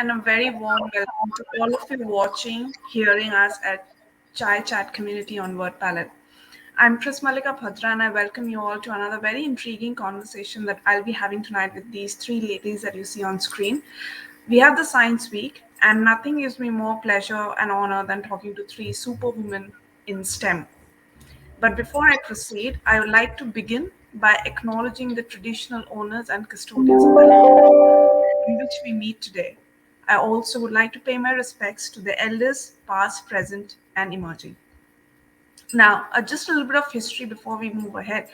and a very warm welcome to all of you watching, hearing us at Chai Chat Community on Word Palette. I'm Chris Malika Bhadra and I welcome you all to another very intriguing conversation that I'll be having tonight with these three ladies that you see on screen. We have the Science Week, and nothing gives me more pleasure and honor than talking to three superwomen in STEM. But before I proceed, I would like to begin by acknowledging the traditional owners and custodians of the land in which we meet today. I also would like to pay my respects to the elders, past, present, and emerging. Now, just a little bit of history before we move ahead.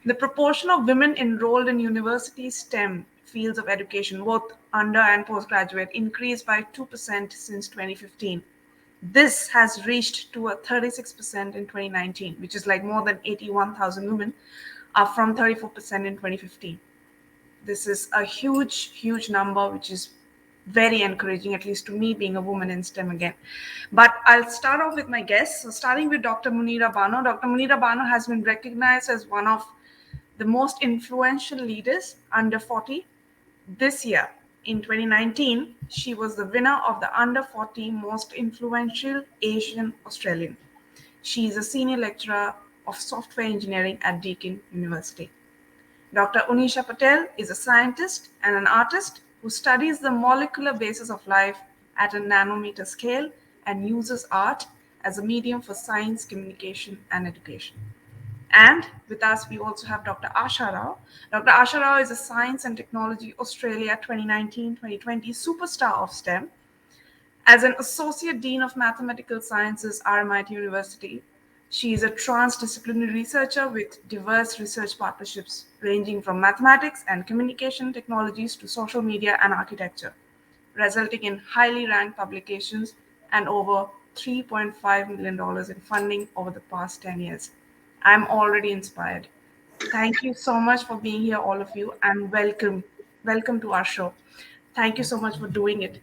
The proportion of women enrolled in university STEM fields of education, both under and postgraduate, increased by 2% since 2015. This has reached to a 36% in 2019, which is like more than 81,000 women, up from 34% in 2015. This is a huge number, which is very encouraging, at least to me, being a woman in STEM again. But I'll start off with my guests. So starting with Dr. Muneera Bano. Dr. Muneera Bano has been recognized as one of the most influential leaders under 40 this year. In 2019, she was the winner of the Under 40 Most Influential Asian Australian. She is a senior lecturer of software engineering at Deakin University. Dr. Onisha Patel is a scientist and an artist who studies the molecular basis of life at a nanometer scale and uses art as a medium for science, communication, and education. And with us, we also have Dr. Asha Rao. Dr. Asha Rao is a Science and Technology Australia 2019-2020 Superstar of STEM. As an Associate Dean of Mathematical Sciences, RMIT University, she is a transdisciplinary researcher with diverse research partnerships ranging from mathematics and communication technologies to social media and architecture, resulting in highly ranked publications and over $3.5 million in funding over the past 10 years. I'm already inspired. Thank you so much for being here, all of you, and welcome to our show. Thank you so much for doing it.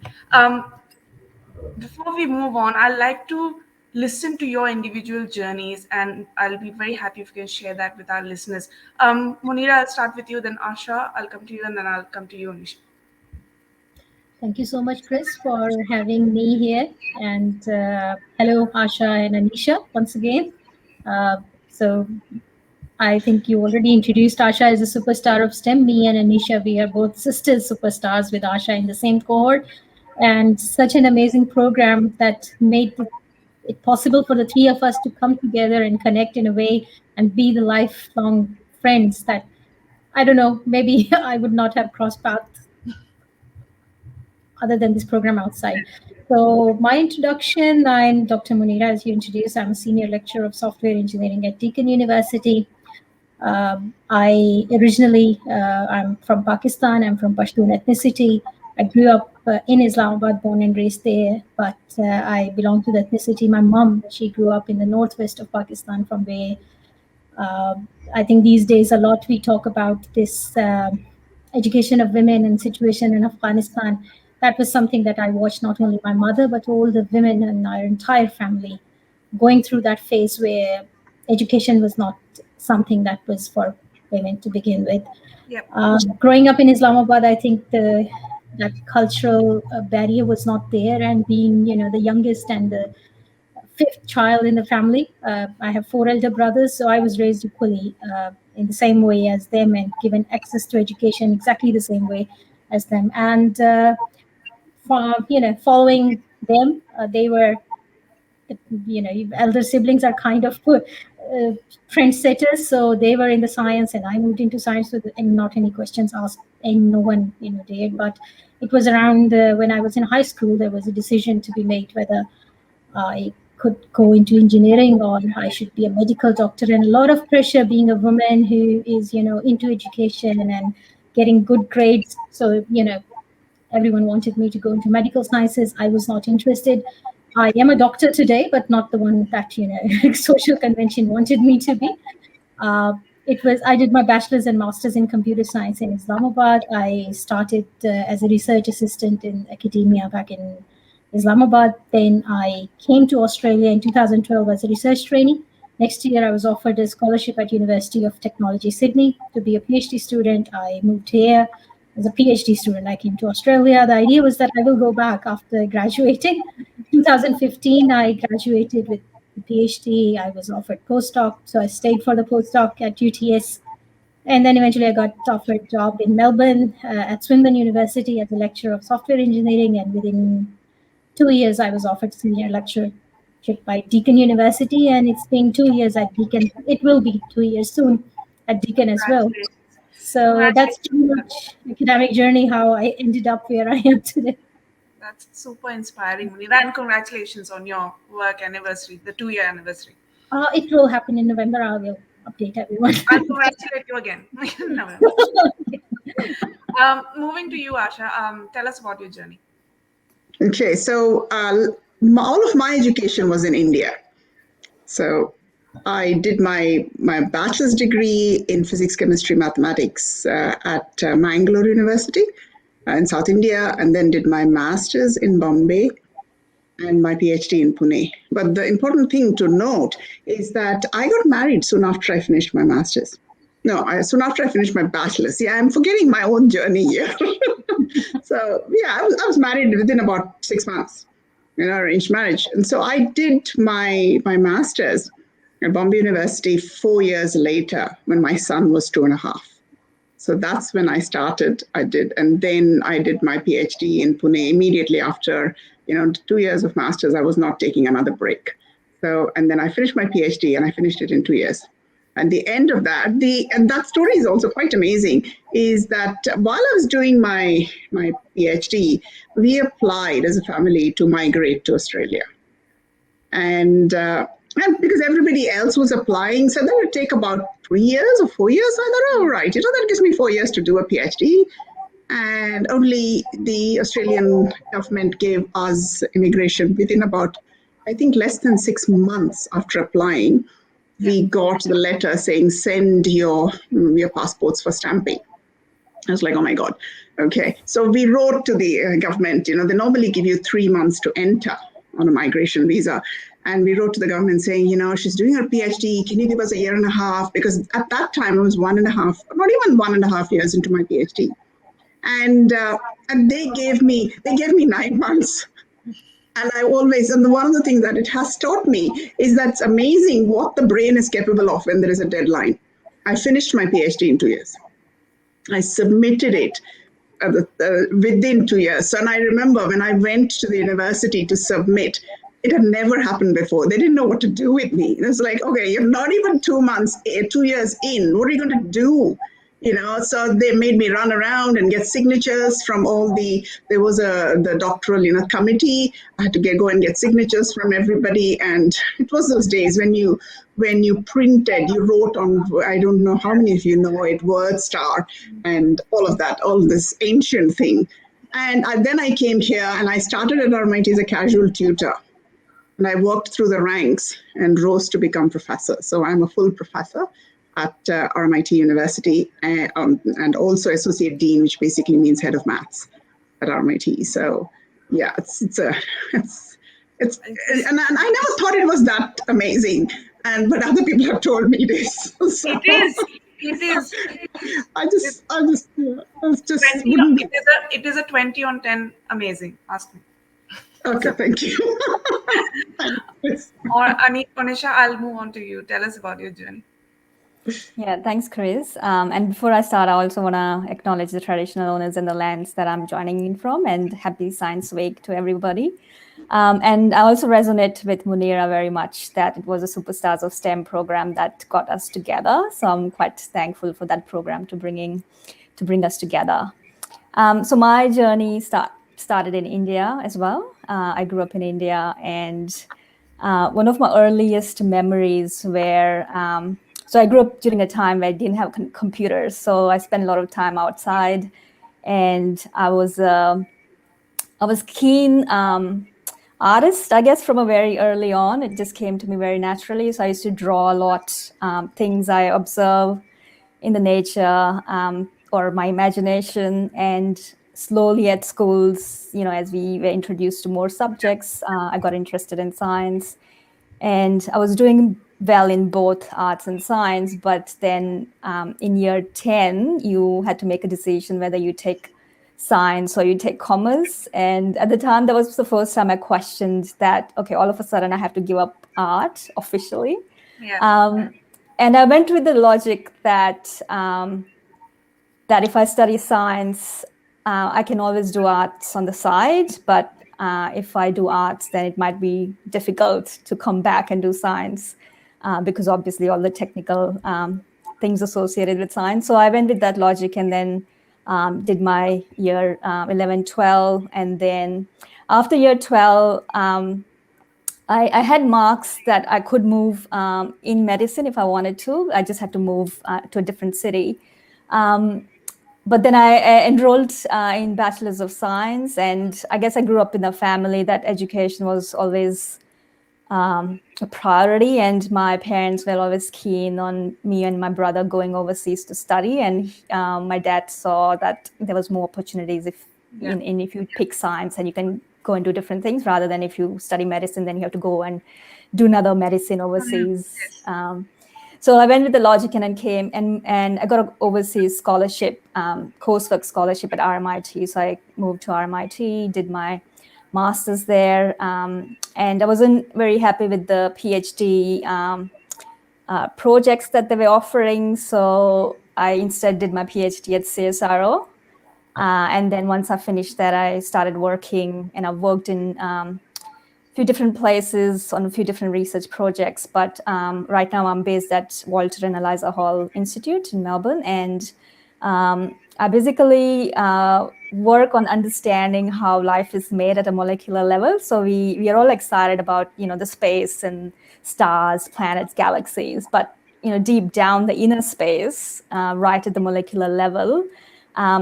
Before we move on, I'd like to listen to your individual journeys, and I'll be very happy if you can share that with our listeners. Muneera, I'll start with you, then Asha, I'll come to you, and then I'll come to you, Onisha. Thank you so much, Chris, for having me here. And hello, Asha and Anisha, once again. So I think you already introduced Asha as a superstar of STEM. Me and Anisha, we are both sisters superstars with Asha in the same cohort. And such an amazing program that made it possible for the three of us to come together and connect in a way and be the lifelong friends that, I don't know, maybe I would not have crossed paths other than this program outside. So my introduction, I'm Dr. Muneera, as you introduced. I'm a senior lecturer of software engineering at Deakin University. I originally, I'm from Pakistan. I'm from Pashtun ethnicity. I grew up in Islamabad, born and raised there, but I belong to the ethnicity. My mom, she grew up in the northwest of Pakistan, from where I think these days a lot we talk about this education of women and situation in Afghanistan. That was something that I watched, not only my mother, but all the women in our entire family going through that phase where education was not something that was for women to begin with. Yep. Growing up in Islamabad, I think that cultural barrier was not there, and being, the youngest and the fifth child in the family. I have four elder brothers, so I was raised equally in the same way as them and given access to education exactly the same way as them. And following them, they were, elder siblings are kind of trendsetters, so they were in the science, and I moved into science and not any questions asked, and no one did. But it was around when I was in high school, there was a decision to be made whether I could go into engineering or I should be a medical doctor, and a lot of pressure being a woman who is into education and getting good grades. So everyone wanted me to go into medical sciences. I was not interested. I am a doctor today, but not the one that social convention wanted me to be. I did my bachelor's and master's in computer science in Islamabad. I started as a research assistant in academia back in Islamabad. Then I came to Australia in 2012 as a research trainee. Next year, I was offered a scholarship at University of Technology, Sydney, to be a PhD student. I moved here. as a PhD student. I came to Australia. The idea was that I will go back after graduating. 2015, I graduated with a PhD. I was offered postdoc, so I stayed for the postdoc at UTS. And then eventually I got offered a job in Melbourne at Swinburne University as a lecturer of software engineering. And within 2 years, I was offered senior lectureship by Deakin University. And it's been 2 years at Deakin. It will be 2 years soon at Deakin as well. Congratulations. So that's Congratulations. pretty much academic journey, how I ended up where I am today. That's super inspiring, Muneera. And congratulations on your work anniversary, the 2-year anniversary. It will happen in November. I will update everyone. I'll congratulate you again. No. Moving to you, Asha, tell us about your journey. Okay, so all of my education was in India. So I did my bachelor's degree in physics, chemistry, mathematics at Mangalore University in South India, and then did my master's in Bombay and my PhD in Pune. But the important thing to note is that I got married soon after I finished my master's. No, soon after I finished my bachelor's. Yeah, I'm forgetting my own journey here. So yeah, I was married within about 6 months, arranged marriage. And so I did my master's at Bombay University 4 years later when my son was 2.5. So that's when I started. And then I did my PhD in Pune immediately after, 2 years of master's. I was not taking another break. So, and then I finished my PhD and I finished it in 2 years. And the end of that, and that story is also quite amazing, is that while I was doing my PhD, we applied as a family to migrate to Australia. And because everybody else was applying, so that would take about 3 years or 4 years. So I thought, oh, right, that gives me 4 years to do a PhD. And only the Australian government gave us immigration within about, I think, less than 6 months after applying. We got the letter saying, send your passports for stamping. I was like, oh my God. Okay. So we wrote to the government, they normally give you 3 months to enter on a migration visa. And we wrote to the government saying, she's doing her PhD. Can you give us a year and a half? Because at that time I was 1.5, not even 1.5 years into my PhD. And they gave me 9 months. And one of the things that it has taught me is that it's amazing what the brain is capable of when there is a deadline. I finished my PhD in 2 years. I submitted it within 2 years. So, and I remember when I went to the university to submit, it had never happened before. They didn't know what to do with me. It was like, okay, you're not even 2 years in. What are you going to do? So they made me run around and get signatures from there was the doctoral, committee. I had to go and get signatures from everybody. And it was those days when you printed, you wrote on, I don't know how many of you know it, WordStar and all of that, all this ancient thing. And then I came here and I started at RMIT as a casual tutor. And I worked through the ranks and rose to become professor. So I'm a full professor at RMIT University and also associate dean, which basically means head of maths at RMIT. So yeah, and I never thought it was that amazing. But other people have told me this. So, It is. It is a 20 on 10 amazing. Ask me. Okay, thank you. Onisha, I'll move on to you. Tell us about your journey. Yeah, thanks, Chris. And before I start, I also want to acknowledge the traditional owners and the lands that I'm joining in from, and happy Science Week to everybody. And I also resonate with Muneera very much that it was a Superstars of STEM program that got us together. So I'm quite thankful for that program to bring us together. So my journey started in India as well. I grew up in India, and one of my earliest memories were, so I grew up during a time where I didn't have computers. So I spent a lot of time outside, and I was keen artist, I guess, from a very early on. It just came to me very naturally. So I used to draw a lot, things I observe in the nature or my imagination. And slowly at schools, as we were introduced to more subjects, I got interested in science. And I was doing well in both arts and science, but then in year 10, you had to make a decision whether you take science or you take commerce. And at the time, that was the first time I questioned that, okay, all of a sudden I have to give up art officially. Yeah. And I went with the logic that that if I study science, I can always do arts on the side, but if I do arts, then it might be difficult to come back and do science because obviously all the technical things associated with science. So I went with that logic and then did my year 11, 12. And then after year 12, I had marks that I could move in medicine if I wanted to. I just had to move to a different city. But then I enrolled in Bachelor's of Science, and I guess I grew up in a family that education was always a priority, and my parents were always keen on me and my brother going overseas to study. And my dad saw that there was more opportunities if you pick science and you can go and do different things rather than if you study medicine, then you have to go and do another medicine overseas. So I went with the logic and then came and I got an overseas scholarship, coursework scholarship at RMIT. So I moved to RMIT, did my master's there, and I wasn't very happy with the PhD projects that they were offering. So I instead did my PhD at CSRO. And then once I finished that, I started working, and I worked in few different places on a few different research projects, but right now I'm based at Walter and Eliza Hall Institute in Melbourne, and I basically work on understanding how life is made at a molecular level. So we are all excited about the space and stars, planets, galaxies, but deep down the inner space, right at the molecular level,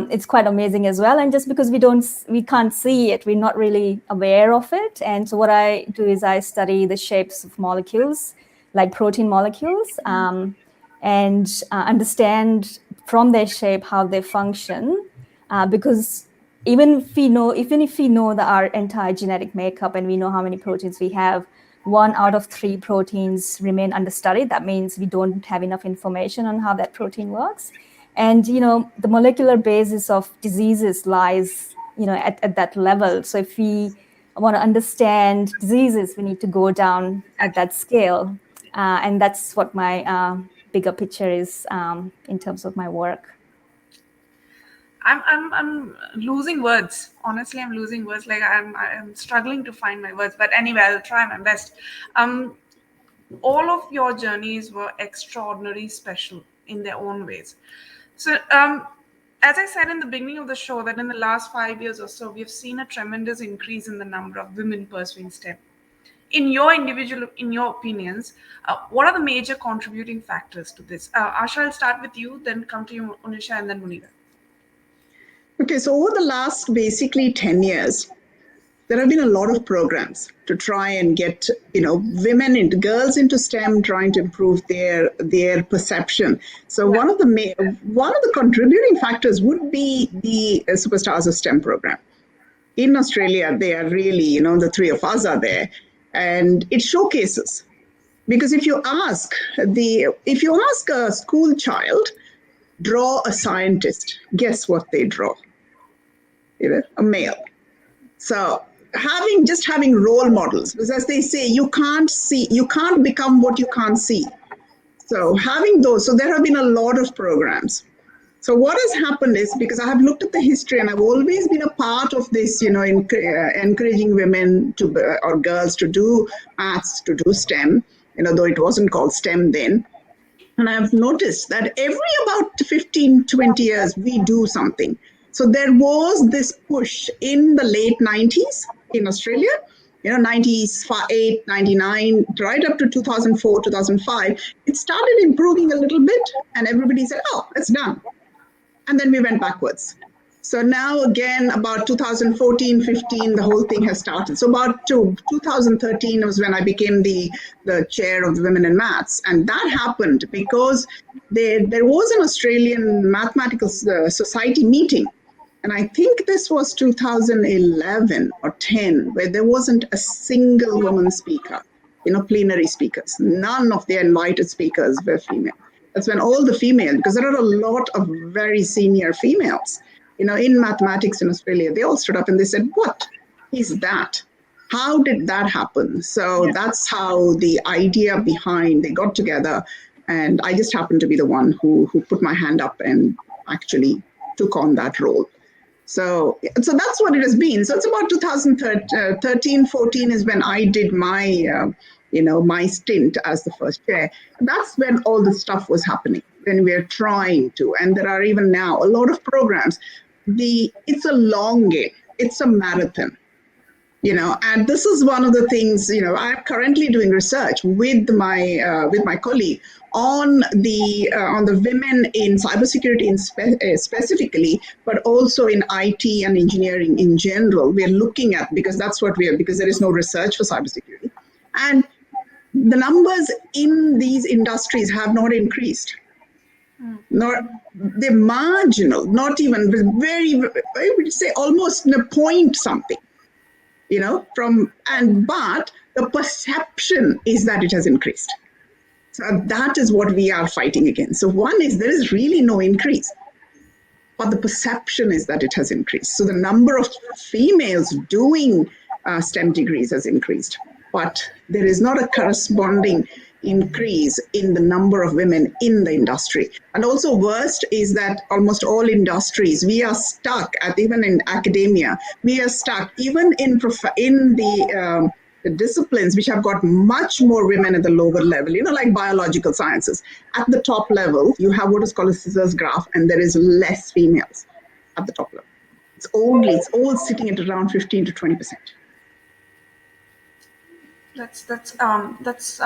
it's quite amazing as well. And just because we can't see it, we're not really aware of it. And so what I do is I study the shapes of molecules, like protein molecules, and understand from their shape how they function. Because even if we know our entire genetic makeup and we know how many proteins we have, 1 out of 3 proteins remain understudied. That means we don't have enough information on how that protein works. And the molecular basis of diseases lies at that level. So if we want to understand diseases, we need to go down at that scale, and that's what my bigger picture is in terms of my work. I'm losing words. Honestly, I'm losing words. Like I'm struggling to find my words. But anyway, I'll try my best. All of your journeys were extraordinarily special in their own ways. So, as I said in the beginning of the show, that in the last 5 years or so, we've seen a tremendous increase in the number of women pursuing STEM. In your opinions, what are the major contributing factors to this? Asha, I'll start with you, then come to you, Onisha, and then Muneera. Okay, so over the last basically 10 years, there have been a lot of programs to try and get women into girls into STEM, trying to improve their perception. So one of the contributing factors would be the Superstars of STEM program. In Australia, they are really the 3 of us are there, and it showcases. Because if you ask a school child, draw a scientist, guess what they draw? A male. So having role models, because as they say, you can't become what you can't see. So having those, so there have been a lot of programs. So what has happened is, because I have looked at the history and I've always been a part of this, encouraging women or girls to do maths, to do STEM, though it wasn't called STEM then. And I've noticed that every about 15, 20 years, we do something. So there was this push in the late 90s in Australia, 98, 99, right up to 2004, 2005. It started improving a little bit and everybody said, oh, it's done. And then we went backwards. So now again, about 2014, 15, the whole thing has started. So about 2013 was when I became the chair of the Women in Maths. And that happened because there was an Australian Mathematical Society meeting. And I think this was 2011 or 10, where there wasn't a single woman speaker. plenary speakers. None of the invited speakers were female. That's when all the female, because there are a lot of very senior females, in mathematics in Australia, they all stood up and they said, "What is that? How did that happen?" So that's how the idea behind they got together, and I just happened to be the one who put my hand up and actually took on that role. So that's what it has been. So it's about 2013, 14 is when I did my stint as the first chair. That's when all this stuff was happening, when we're trying to, and there are even now a lot of programs. It's a long game. It's a marathon. And this is one of the things, I'm currently doing research with my colleague on the women in cybersecurity specifically, but also in IT and engineering in general. We're looking at, because that's what because there is no research for cybersecurity, and the numbers in these industries have not increased. Not they're marginal, not even very, I would say almost a point something. But the perception is that it has increased. So that is what we are fighting against. So one is there is really no increase, but the perception is that it has increased. So the number of females doing STEM degrees has increased, but there is not a corresponding increase in the number of women in the industry. And also worst is that almost all industries, we are stuck even in academia, we are stuck even in the disciplines which have got much more women at the lower level, like biological sciences. At the top level, you have what is called a scissors graph, and there is less females at the top level. It's all sitting at around 15 to 20%. That's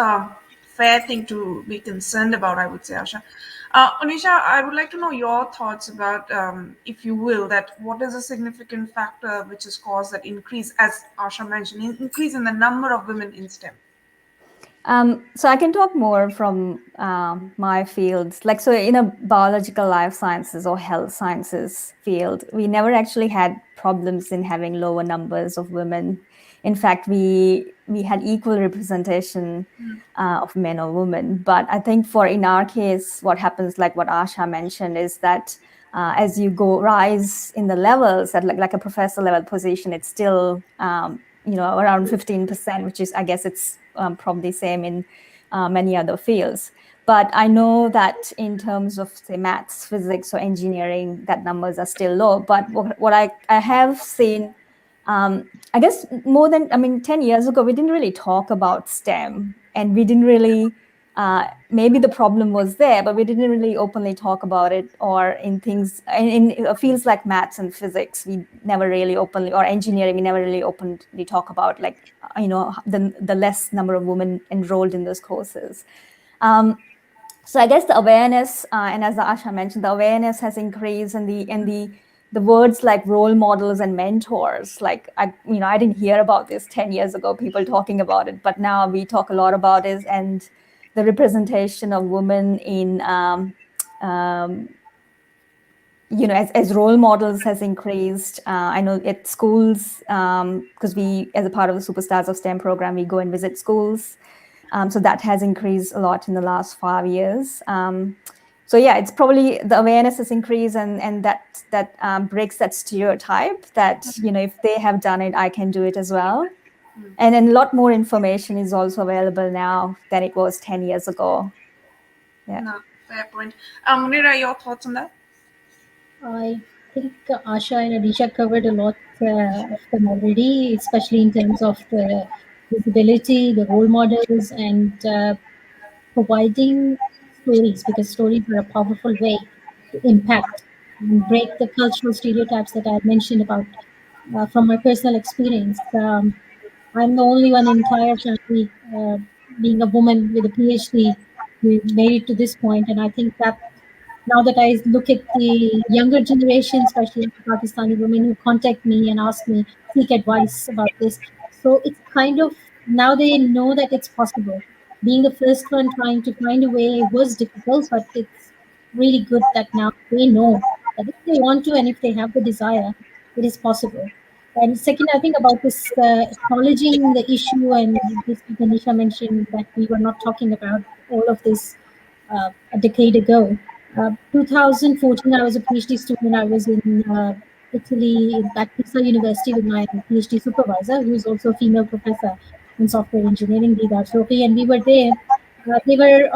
fair thing to be concerned about, I would say, Asha. Onisha, I would like to know your thoughts about, if you will, that what is a significant factor which has caused that increase, as Asha mentioned, increase in the number of women in STEM? So I can talk more from my fields. So in a biological life sciences or health sciences field, we never actually had problems in having lower numbers of women. In fact, we had equal representation of men or women. But I think in our case, what happens, like what Asha mentioned, is that as you rise in the levels at like a professor level position, it's still around 15%, which is, I guess it's probably same in many other fields. But I know that in terms of, say, maths, physics, or engineering, that numbers are still low. But what I have seen, I guess 10 years ago, we didn't really talk about STEM, and we didn't really, maybe the problem was there, but we didn't really openly talk about it, or in fields like maths and physics, we never really openly, or engineering, we never really openly talk about, the less number of women enrolled in those courses. So I guess the awareness, and as Asha mentioned, the awareness has increased, and the words like role models and mentors, I didn't hear about this 10 years ago, people talking about it, but now we talk a lot about it, and the representation of women in, as role models has increased. I know at schools, because we, as a part of the Superstars of STEM program, we go and visit schools. So that has increased a lot in the last 5 years. So yeah, it's probably the awareness has increased, and that breaks that stereotype that, if they have done it, I can do it as well. And then a lot more information is also available now than it was 10 years ago. Yeah. No, fair point. Muneera, your thoughts on that? I think Asha and Onisha covered a lot of them already, especially in terms of the visibility, the role models, and providing stories, because stories are a powerful way to impact and break the cultural stereotypes that I mentioned about from my personal experience. I'm the only one in entire family, being a woman with a PhD, who made it to this point, and I think that now that I look at the younger generation, especially Pakistani women who contact me and ask me, seek advice about this. So it's kind of, now they know that it's possible. Being the first one trying to find a way was difficult, but it's really good that now they know that if they want to and if they have the desire, it is possible. And second, I think about this acknowledging the issue, and this Onisha mentioned that we were not talking about all of this a decade ago. 2014, I was a PhD student. I was in Italy at Pisa University with my PhD supervisor, who is also a female professor in software engineering, Dida Shoki, and we were there. They were,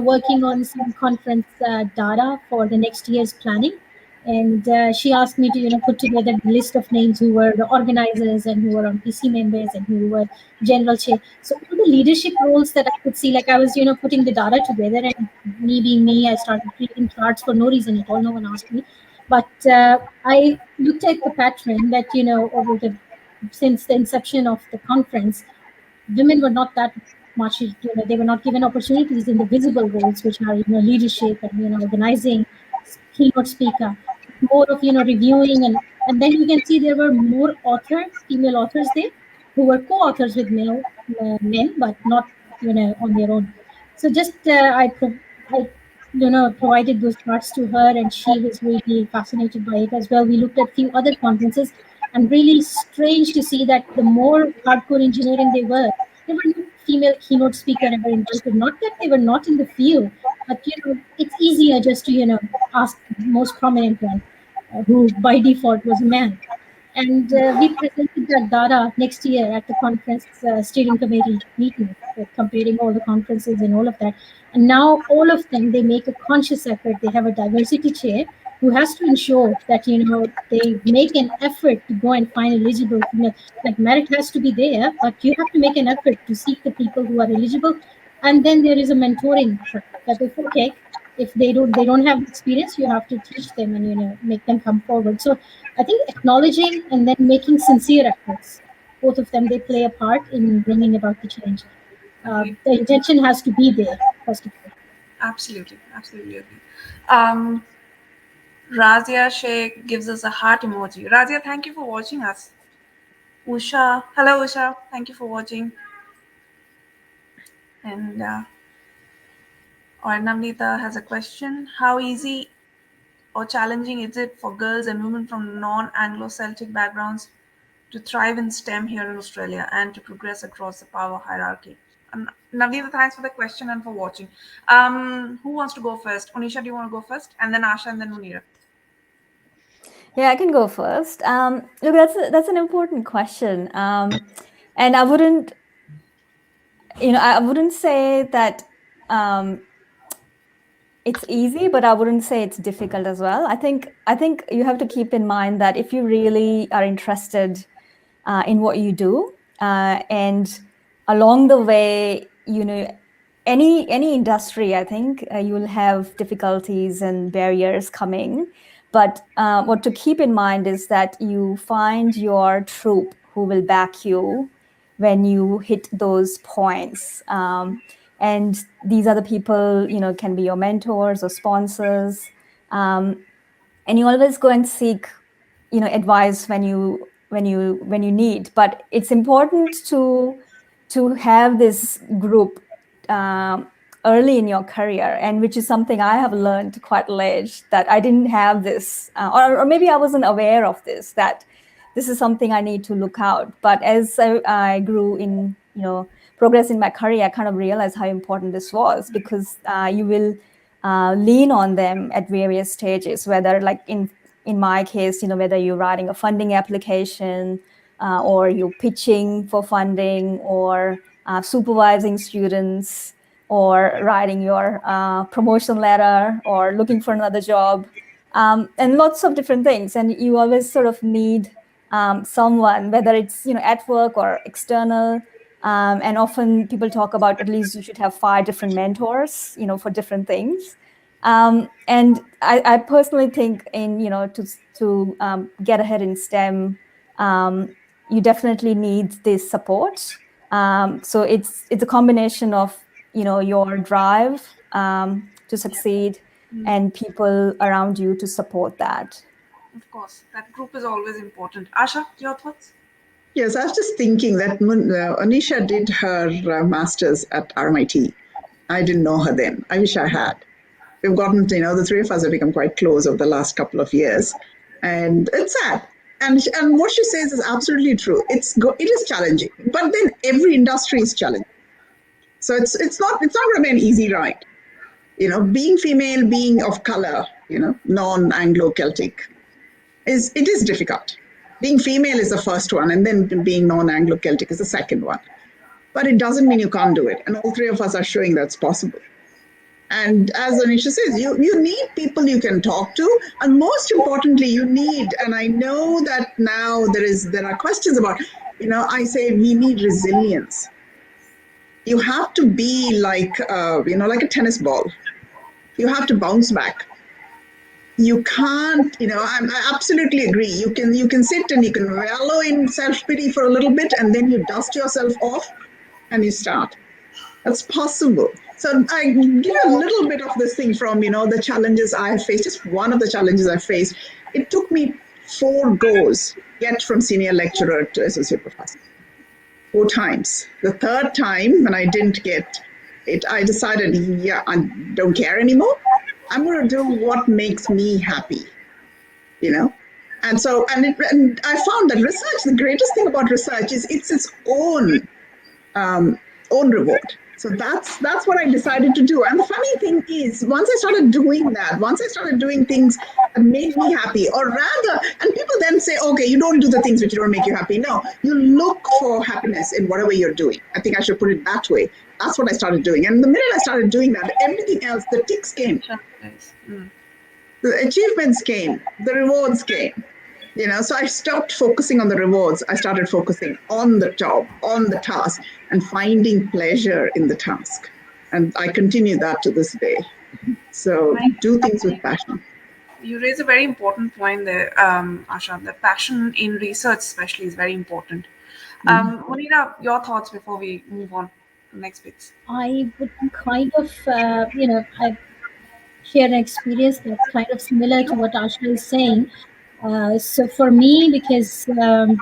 working on some conference data for the next year's planning, and she asked me to put together the list of names who were the organizers and who were on PC members and who were general chair. So all the leadership roles that I could see, like I was putting the data together, and me being me, I started creating charts for no reason at all. No one asked me, but I looked at the pattern that over the since the inception of the conference, women were not that much, they were not given opportunities in the visible roles, which are, leadership and, organizing, keynote speaker, more of, reviewing. And then you can see there were more authors, female authors there, who were co-authors with male men, but not, on their own. So just I provided those charts to her, and she was really fascinated by it as well. We looked at few other conferences, and really strange to see that the more hardcore engineering they were, there were no female keynote speaker ever invited. Not that they were not in the field, but it's easier just to ask the most prominent one, who by default was a man. And we presented that data next year at the conference steering committee meeting, comparing all the conferences and all of that. And now all of them, they make a conscious effort. They have a diversity chair who has to ensure that they make an effort to go and find eligible female. Like merit has to be there, but you have to make an effort to seek the people who are eligible. And then there is a mentoring track that if they don't have experience, you have to teach them and make them come forward. So I think acknowledging and then making sincere efforts, both of them, they play a part in bringing about the change. The intention has to be there, first of all. Absolutely, absolutely agree. Razia Sheikh gives us a heart emoji. Razia, thank you for watching us. Usha, hello Usha, thank you for watching. And Navneeta has a question. How easy or challenging is it for girls and women from non-Anglo-Celtic backgrounds to thrive in STEM here in Australia and to progress across the power hierarchy? Navneeta, thanks for the question and for watching. Who wants to go first? Onisha, do you want to go first? And then Asha and then Muneera. Yeah, I can go first. Look, that's an important question, and I wouldn't say that it's easy, but I wouldn't say it's difficult as well. I think you have to keep in mind that if you really are interested in what you do, and along the way, any industry, I think you will have difficulties and barriers coming. But what to keep in mind is that you find your troop who will back you when you hit those points. And these other people, can be your mentors or sponsors. And you always go and seek, advice when you need. But it's important to have this group early in your career, and which is something I have learned quite late, that I didn't have this, or maybe I wasn't aware of this, that this is something I need to look out. But as I grew in, progress in my career, I kind of realized how important this was, because you will lean on them at various stages, whether like in my case, whether you're writing a funding application, or you're pitching for funding, or supervising students, or writing your promotion letter, or looking for another job, and lots of different things. And you always sort of need someone, whether it's at work or external. And often people talk about at least you should have 5 different mentors, for different things. And I personally think to get ahead in STEM, you definitely need this support. So it's a combination of your drive to succeed, and people around you to support that. Of course, that group is always important. Asha, your thoughts? Yes, I was just thinking that Onisha did her master's at RMIT. I didn't know her then. I wish I had. We've gotten, the 3 of us have become quite close over the last couple of years. And it's sad. And what she says is absolutely true. It is challenging, but then every industry is challenging. So it's not going to be an easy ride. Being female, being of color, non-Anglo-Celtic, it is difficult. Being female is the first one, and then being non-Anglo-Celtic is the second one. But it doesn't mean you can't do it. And all three of us are showing that's possible. And as Onisha says, you need people you can talk to, and most importantly, you need. And I know that now there are questions about. I say we need resilience. You have to be like a tennis ball. You have to bounce back. You can't. I absolutely agree. You can sit and you can wallow in self pity for a little bit, and then you dust yourself off, and you start. That's possible. So I give a little bit of this thing from, the challenges I have faced. Just one of the challenges I faced. It took me 4 goes to get from senior lecturer to associate professor. 4 times. The third time, when I didn't get it, I decided, yeah, I don't care anymore. I'm going to do what makes me happy, And so, and I found that research, the greatest thing about research is it's its own reward. So that's what I decided to do. And the funny thing is, once I started doing things that made me happy, or rather, and people then say, okay, you don't do the things which don't make you happy. No, you look for happiness in whatever you're doing. I think I should put it that way. That's what I started doing. And the minute I started doing that, everything else, the ticks came. The achievements came, the rewards came. So I stopped focusing on the rewards. I started focusing on the job, on the task, and finding pleasure in the task. And I continue that to this day. So do things with passion. You raise a very important point there, Asha. The passion in research, especially, is very important. Muneera, your thoughts before we move on to next bits. I would kind of, I share an experience that's kind of similar to what Asha is saying. So for me, because the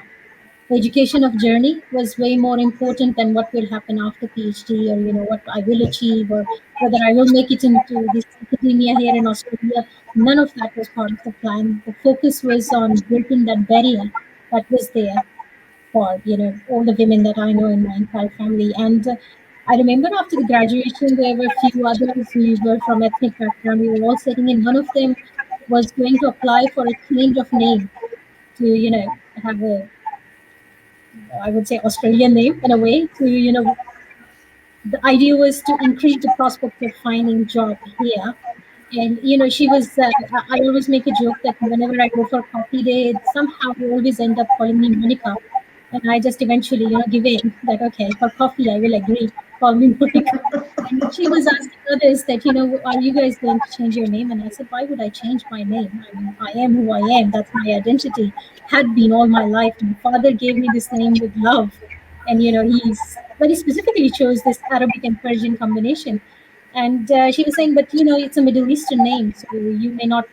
education of journey was way more important than what will happen after PhD, or what I will achieve, or whether I will make it into this academia here in Australia. None of that was part of the plan. The focus was on breaking that barrier that was there for all the women that I know in my entire family. And I remember after the graduation, there were a few others who were from ethnic background. We were all sitting in. One of them was going to apply for a change of name to have a, I would say, Australian name in a way. To the idea was to increase the prospect of finding job here. And she was. I always make a joke that whenever I go for coffee day, somehow they always end up calling me Monica. And I just eventually, give in that, okay, for coffee, I will agree. Call me Monica. And she was asking others that, are you guys going to change your name? And I said, why would I change my name? I mean, I am who I am. That's my identity. Had been all my life. My father gave me this name with love. And, he's very specifically chose this Arabic and Persian combination. And she was saying, but, it's a Middle Eastern name. So you may not,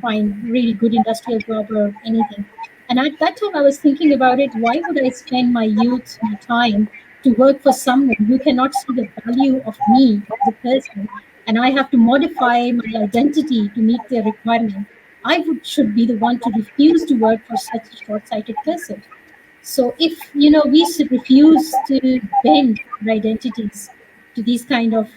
find really good industrial job or anything. And at that time, I was thinking about it. Why would I spend my youth, my time to work for someone who cannot see the value of me as a person? And I have to modify my identity to meet their requirement. Should be the one to refuse to work for such a short-sighted person. So if we refuse to bend our identities to these kind of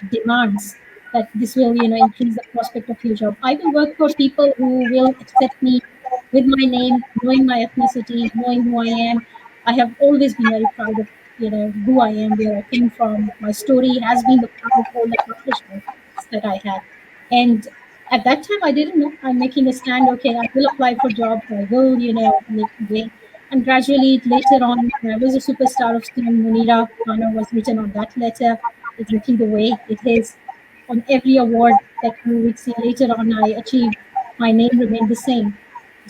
demands, that this will increase the prospect of your job. I will work for people who will accept me with my name, knowing my ethnicity, knowing who I am. I have always been very proud of who I am, where I came from. My story has been the part of all the accomplishments that I had. And at that time, I didn't know. I'm making a stand. Okay, I will apply for jobs. I will, make way. And gradually, later on, I was a superstar of STEM. Muneera Bano was written on that letter, exactly the way it is. On every award that you would see later on, I achieved. My name remained the same.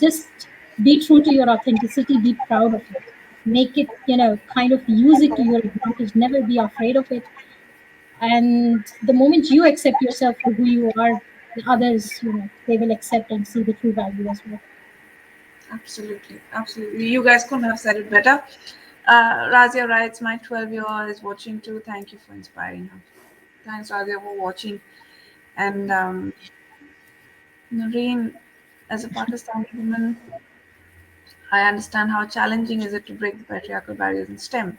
Just be true to your authenticity. Be proud of it. Make it, kind of use it to your advantage. Never be afraid of it. And the moment you accept yourself for who you are, the others, they will accept and see the true value as well. Absolutely, absolutely. You guys couldn't have said it better. Razia writes, my 12-year-old is watching too. Thank you for inspiring her. Thanks, Razia, for watching. And Noreen, as a Pakistani woman, I understand how challenging is it to break the patriarchal barriers in STEM.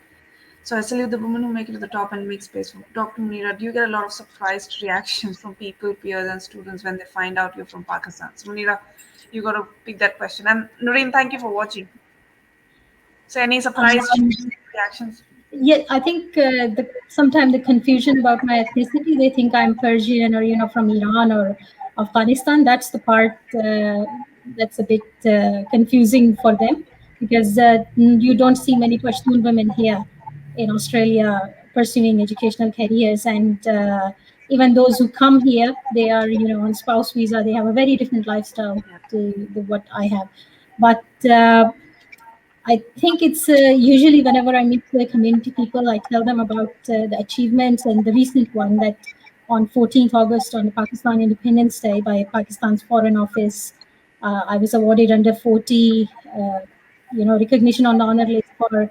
So I salute the women who make it to the top and make space for Dr. Muneera. Do you get a lot of surprised reactions from people, peers, and students when they find out you're from Pakistan? So Muneera, you got to pick that question. And Noreen, thank you for watching. So any surprised Um, reactions? yeah, I think sometimes the confusion about my ethnicity, they think I'm Persian or from Iran or Afghanistan. That's the part that's a bit confusing for them, because you don't see many Pashtun women here in Australia pursuing educational careers, and even those who come here, they are on spouse visa. They have a very different lifestyle Yeah. to what I have, but. I think it's usually whenever I meet the community people, I tell them about the achievements, and the recent one that on 14th August, on the Pakistan Independence Day, by Pakistan's Foreign Office, I was awarded under 40, recognition on the honor list for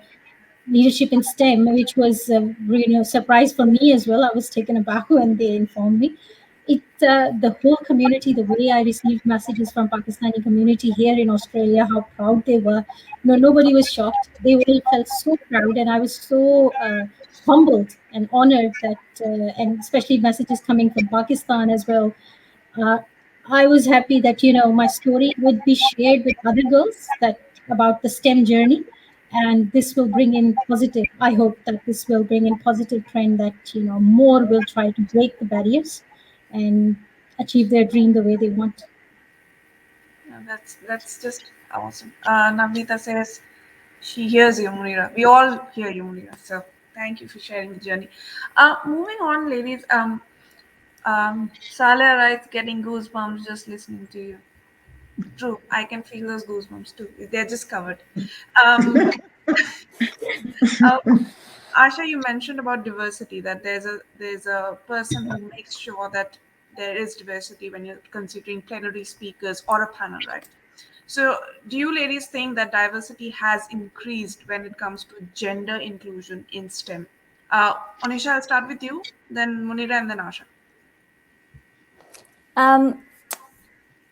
leadership in STEM, which was a surprise for me as well. I was taken aback when they informed me. The whole community, the way I received messages from Pakistani community here in Australia, how proud they were. Nobody was shocked. They all felt so proud, and I was so humbled and honored that, and especially messages coming from Pakistan as well. uh, I was happy that my story would be shared with other girls, that about the STEM journey, and this will bring in positive. I hope that this will bring in positive trend, that more will try to break the barriers and achieve their dream the way they want. Yeah, that's just awesome. Navneeta says she hears you, Munira. We all hear you, Munira. So thank you for sharing the journey. Moving on, ladies. Saleh writes, getting goosebumps just listening to you. True, I can feel those goosebumps too. They're just covered. Um, uh, Asha, you mentioned about diversity, that there's a person who makes sure that there is diversity when you're considering plenary speakers or a panel, right? So, do you ladies think that diversity has increased when it comes to gender inclusion in STEM? Onisha, I'll start with you, then Munira, and then Asha. Um,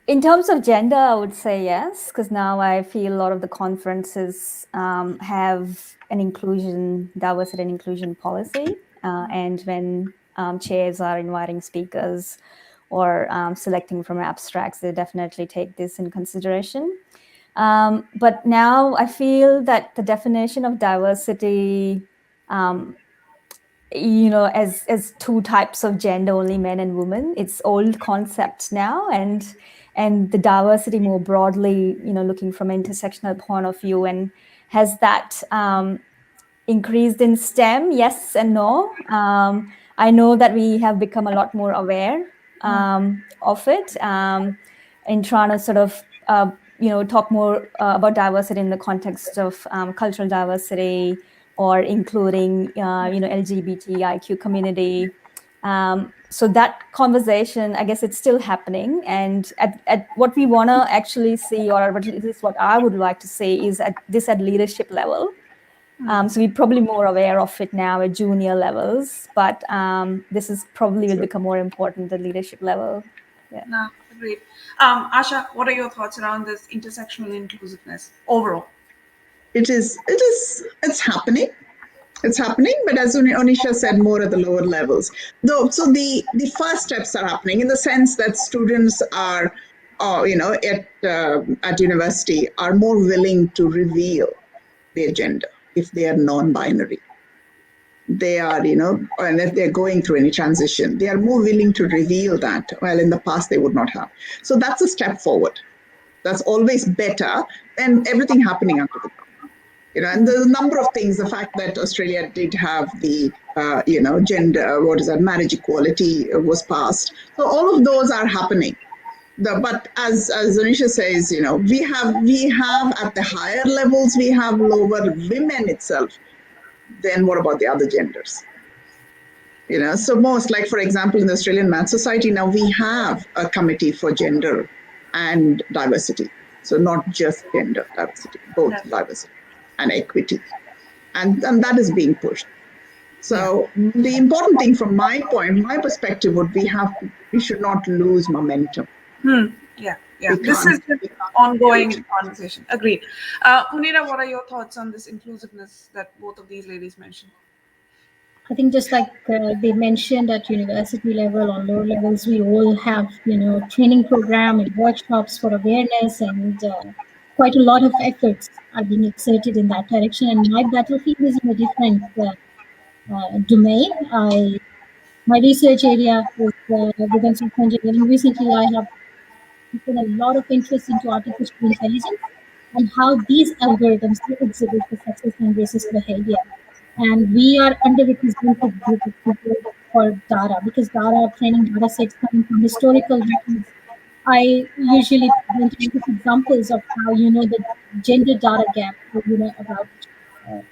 in terms of gender, I would say yes, because now I feel a lot of the conferences have an diversity and inclusion policy. And when chairs are inviting speakers or selecting from abstracts, they definitely take this in consideration. But now I feel that the definition of diversity, as two types of gender, only men and women, it's old concept now, and the diversity more broadly, looking from an intersectional point of view, and has that increased in STEM? Yes and no. I know that we have become a lot more aware of it, in trying to sort of talk more about diversity in the context of cultural diversity, or including LGBTIQ community. So that conversation, I guess it's still happening, and at what we want to actually see, or at least what I would like to see, is at leadership level. So we're probably more aware of it now at junior levels, but this is probably will become more important at leadership level. Yeah. No, agreed. Asha, what are your thoughts around this intersectional inclusiveness overall? It's happening. It's happening, but as Onisha said, more at the lower levels. Though, so the first steps are happening in the sense that students are, at university are more willing to reveal their gender if they are non-binary. They are, and if they're going through any transition, they are more willing to reveal that. Well, in the past, they would not have. So that's a step forward. That's always better than everything happening under the ground. And there's a number of things. The fact that Australia did have the, gender, marriage equality was passed. So all of those are happening. But as Onisha says, we have at the higher levels, we have lower women itself. Then what about the other genders? So most, like, for example, in the Australian Math Society, now we have a committee for gender and diversity. So not just gender diversity, both diversity and equity. And that is being pushed. So the important thing from my perspective would be we should not lose momentum. Yeah. Yeah, We this is can't. an ongoing conversation. Agreed. Muneera, what are your thoughts on this inclusiveness that both of these ladies mentioned? I think just like they mentioned at university level or lower levels, we all have training program and workshops for awareness, and quite a lot of efforts are being exerted in that direction. And my battlefield is in a different domain. My research area is within software engineering. Recently, I have taken a lot of interest into artificial intelligence and how these algorithms do exhibit the sexist and racist behavior. And we are underrepresented group of people for data because data training data sets coming from historical records. I usually present a lot of examples of how the gender data gap, about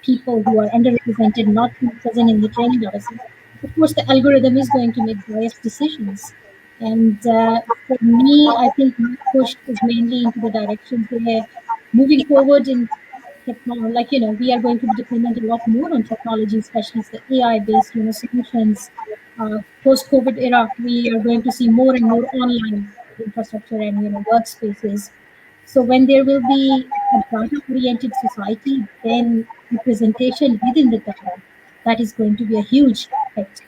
people who are underrepresented not being present in the training data set. Of course, the algorithm is going to make biased decisions. And for me, I think my push is mainly into the directions where moving forward in technology, like, we are going to be dependent a lot more on technology, especially the AI based, solutions. Post COVID era, we are going to see more and more online infrastructure and, workspaces. So when there will be a data-oriented society, then representation within the data, that is going to be a huge factor.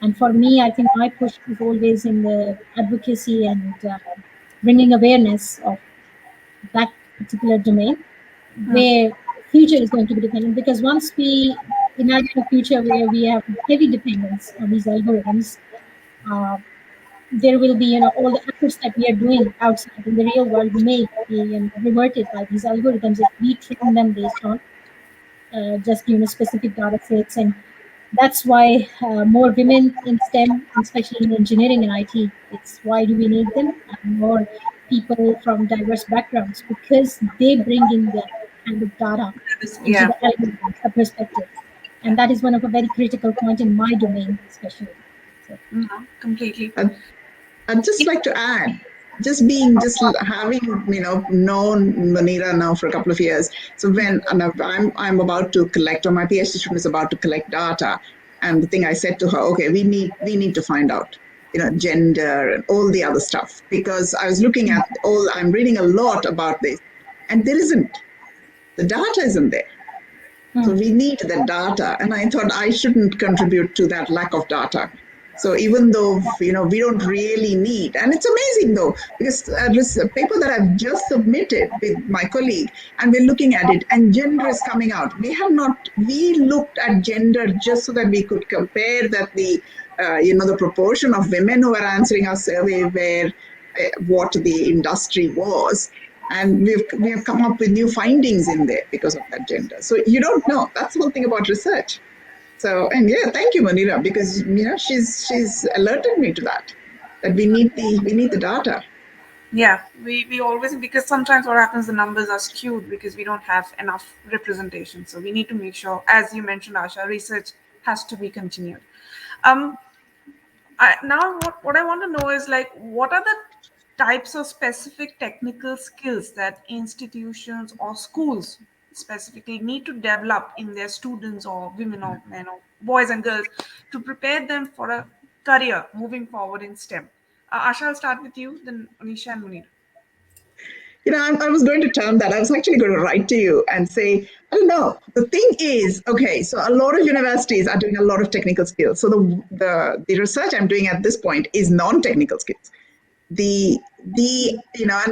And for me, I think my push is always in the advocacy and bringing awareness of that particular domain, where future is going to be dependent. Because once we imagine a future where we have heavy dependence on these algorithms, uh, there will be all the efforts that we are doing outside in the real world may be reverted by these algorithms if we train them based on just specific data sets. And that's why more women in STEM, especially in engineering and IT, it's why do we need them, and more people from diverse backgrounds, because they bring in the kind of data into Yeah, the algorithms, the perspective. yeah, And that is one of a very critical point in my domain especially. So completely. I'd, I'd just like to add, just having known Muneera now for a couple of years. So when and I'm about to collect, or my PhD student is about to collect data, and the thing I said to her, okay, we need to find out, gender and all the other stuff, because I was looking at I'm reading a lot about this, and there isn't, the data isn't there. So we need the data. And I thought I shouldn't contribute to that lack of data. So even though, we don't really need, and it's amazing though, because this paper that I've just submitted with my colleague, and we're looking at it, and gender is coming out. We looked at gender just so that we could compare that the proportion of women who were answering our survey were what the industry was, and we have come up with new findings in there because of that gender. So you don't know. That's the whole thing about research. So, and yeah, thank you, Muneera, because she's alerted me to that we need the data. Yeah, we always, because sometimes what happens, the numbers are skewed because we don't have enough representation. So we need to make sure, as you mentioned, Asha, research has to be continued. Um, now what I want to know is, like, what are the types of specific technical skills that institutions or schools specifically need to develop in their students, or women or men or boys and girls, to prepare them for a career moving forward in STEM? Asha, I'll start with you, then Onisha and Munir. I was going to term that. I was actually going to write to you and say, I don't know. The thing is, okay, so a lot of universities are doing a lot of technical skills. So the research I'm doing at this point is non-technical skills. And we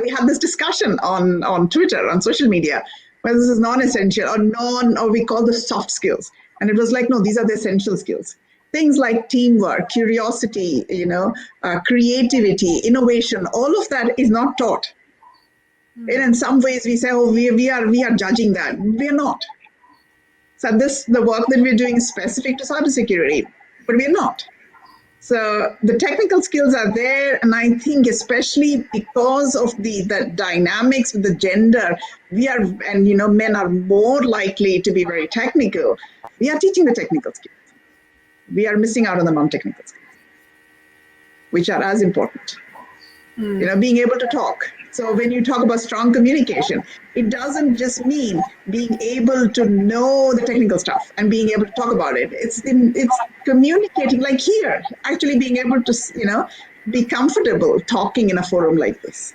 had this discussion on Twitter, on social media, whether this is non-essential or we call the soft skills. And it was like, no, these are the essential skills. Things like teamwork, curiosity, creativity, innovation, all of that is not taught. And in some ways we say, oh, we are judging that. We are not. So the work that we're doing is specific to cybersecurity, but we're not. So the technical skills are there, and I think especially because of the dynamics with the gender, men are more likely to be very technical. We are teaching the technical skills. We are missing out on the non-technical skills, which are as important. Being able to talk. So when you talk about strong communication, it doesn't just mean being able to know the technical stuff and being able to talk about it. It's communicating, like here, actually being able to, be comfortable talking in a forum like this.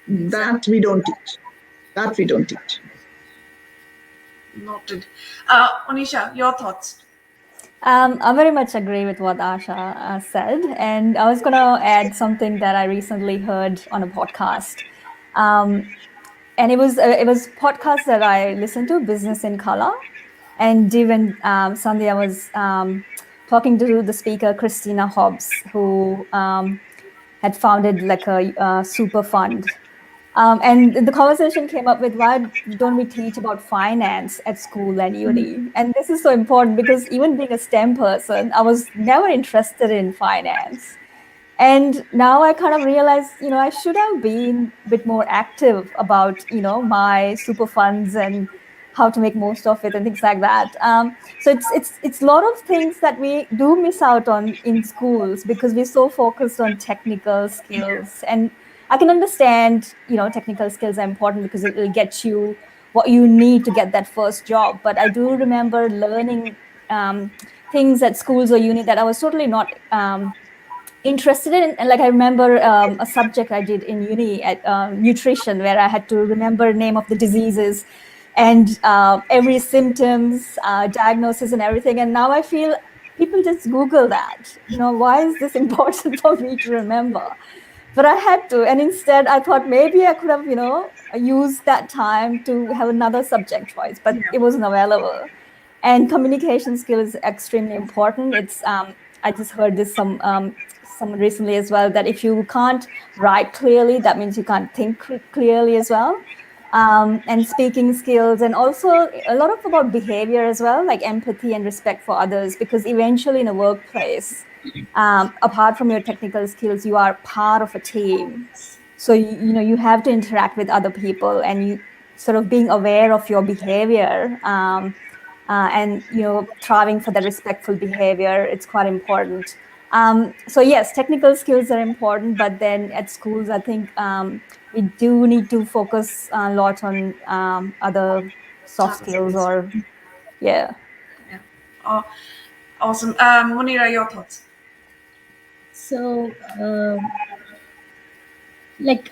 That we don't teach. That we don't teach. Noted. Onisha, your thoughts? I very much agree with what Asha said, and I was going to add something that I recently heard on a podcast, and it was podcast that I listened to, Business in Color, and Div and Sandhya was talking to the speaker Christina Hobbs, who had founded like a super fund. And the conversation came up with, why don't we teach about finance at school and uni? And this is so important because even being a STEM person, I was never interested in finance. And now I kind of realize, I should have been a bit more active about, my super funds and how to make most of it and things like that. So it's a lot of things that we do miss out on in schools because we're so focused on technical skills. And I can understand, technical skills are important because it will get you what you need to get that first job. But I do remember learning things at schools or uni that I was totally not interested in. And like I remember a subject I did in uni at nutrition, where I had to remember name of the diseases and every symptoms, diagnosis and everything. And now I feel people just Google that. Why is this important for me to remember? But I had to. And instead I thought maybe I could have, used that time to have another subject choice, but it wasn't available. And communication skill is extremely important. It's I just heard this some recently as well, that if you can't write clearly, that means you can't think clearly as well. And speaking skills, and also a lot of about behavior as well, like empathy and respect for others, because eventually in a workplace, apart from your technical skills, you are part of a team. So you have to interact with other people, and you sort of being aware of your behavior, and striving for the respectful behavior. It's quite important. So yes, technical skills are important, but then at schools, I think we do need to focus a lot on other soft skills, or yeah. Yeah. Awesome. Muneera, your thoughts? So,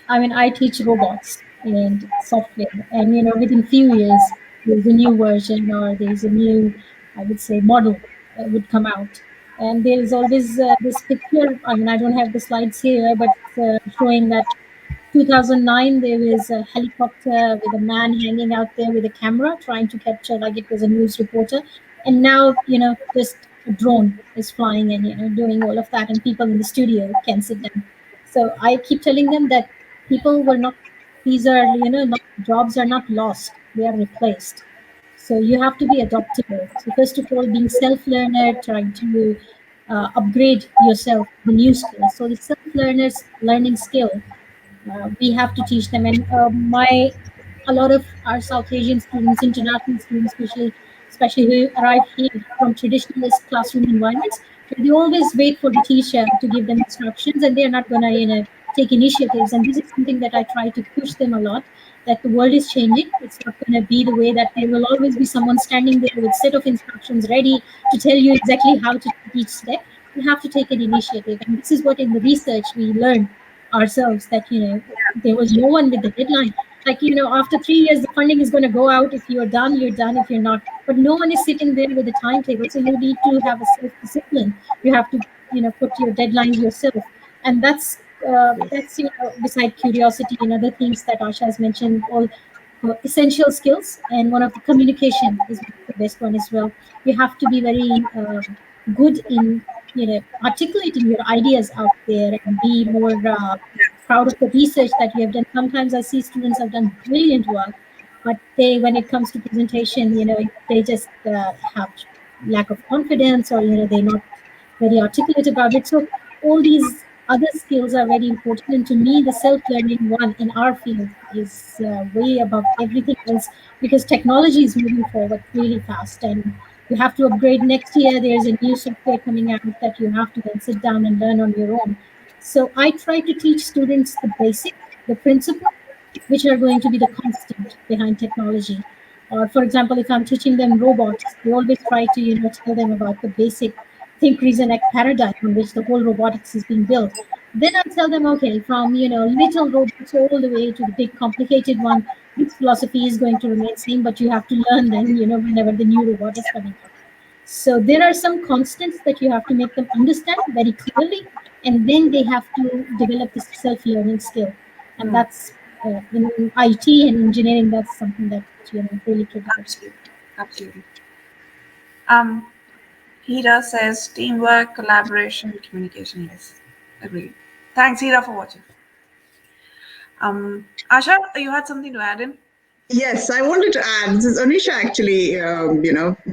I teach robots and software, and within few years, there's a new version or there's a new, I would say, model would come out. And there is always this picture. I don't have the slides here, but showing that 2009 there was a helicopter with a man hanging out there with a camera trying to capture, like it was a news reporter. And now just a drone is flying and doing all of that, and people in the studio can sit down. So I keep telling them that people were not, these are, not, jobs are not lost, they are replaced. So you have to be adaptable. So first of all, being self-learner, trying to upgrade yourself, the new skills. So the self-learners learning skill, we have to teach them. And a lot of our South Asian students, international students, especially who arrive here from traditionalist classroom environments, they always wait for the teacher to give them instructions, and they're not going to take initiatives. And this is something that I try to push them a lot, that the world is changing. It's not going to be the way that there will always be someone standing there with a set of instructions ready to tell you exactly how to take each step. You have to take an initiative. And this is what in the research we learn ourselves, that there was no one with the deadline. Like after 3 years the funding is going to go out. If you're done, you're done. If you're not, but no one is sitting there with a timetable. So you need to have a self-discipline. You have to put your deadlines yourself. And that's beside curiosity and other things that Asha has mentioned, all essential skills. And one of the communication is the best one as well. You have to be very good in articulating your ideas out there, and be more proud of the research that you have done. Sometimes I see students have done brilliant work, but when it comes to presentation, they just have lack of confidence, or they're not very articulate about it. So all these other skills are very important, and to me the self-learning one in our field is way above everything else, because technology is moving forward really fast, and you have to upgrade. Next year there's a new software coming out that you have to then sit down and learn on your own. So I try to teach students the basic, the principle, which are going to be the constant behind technology. Or for example, if I'm teaching them robots, we always try to tell them about the basic think, reason, act paradigm on which the whole robotics is being built. Then I tell them, okay, from little robots all the way to the big complicated one, this philosophy is going to remain same, but you have to learn then, whenever the new robot is coming up. So there are some constants that you have to make them understand very clearly, and then they have to develop this self-learning skill, and that's in IT and engineering. That's something that really critical. Absolutely. Absolutely. Um, Hira says teamwork, collaboration, communication. Yes, agreed. Thanks, Hira, for watching. Asha, you had something to add in? Yes, I wanted to add. This is Onisha actually,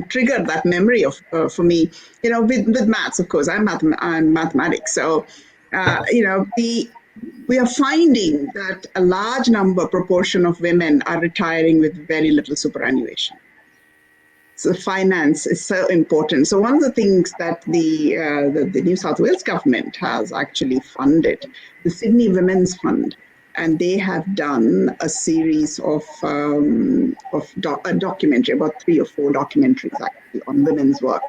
triggered that memory of for me. With maths, of course, I'm mathematics. So, we are finding that a large proportion of women are retiring with very little superannuation. So finance is so important. So one of the things that the New South Wales government has actually funded, the Sydney Women's Fund, and they have done a series of a documentary, about 3 or 4 documentaries actually on women's work.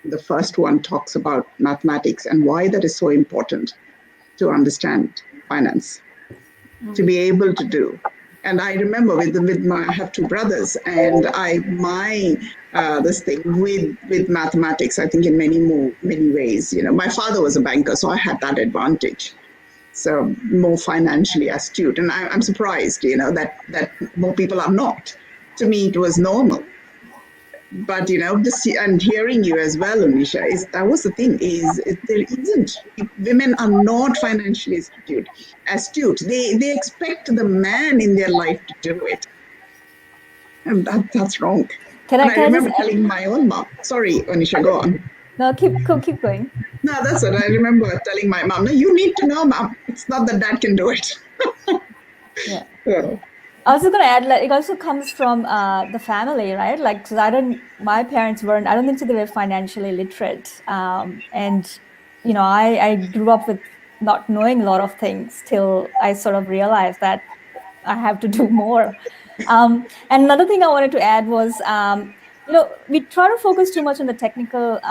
The first one talks about mathematics and why that is so important to understand finance, to be able to do. And I remember I have 2 brothers, and this thing with mathematics, I think in many ways. My father was a banker, so I had that advantage. So more financially astute, and I'm surprised, that more people are not. To me, it was normal. But and hearing you as well, Onisha, that was the thing. There isn't, women are not financially astute. They expect the man in their life to do it, and that's wrong. Can And I I can I just remember telling my own mom. Sorry, Onisha, go on. no keep going. No, that's it. I remember telling my mom, "No, you need to know, mom. It's not that dad can do it." Yeah. So, I was going to add, like, it also comes from the family, right? Like, cause my parents weren't, I don't think so they were financially literate. And, I grew up with not knowing a lot of things till I sort of realized that I have to do more. And another thing I wanted to add was, we try to focus too much on the technical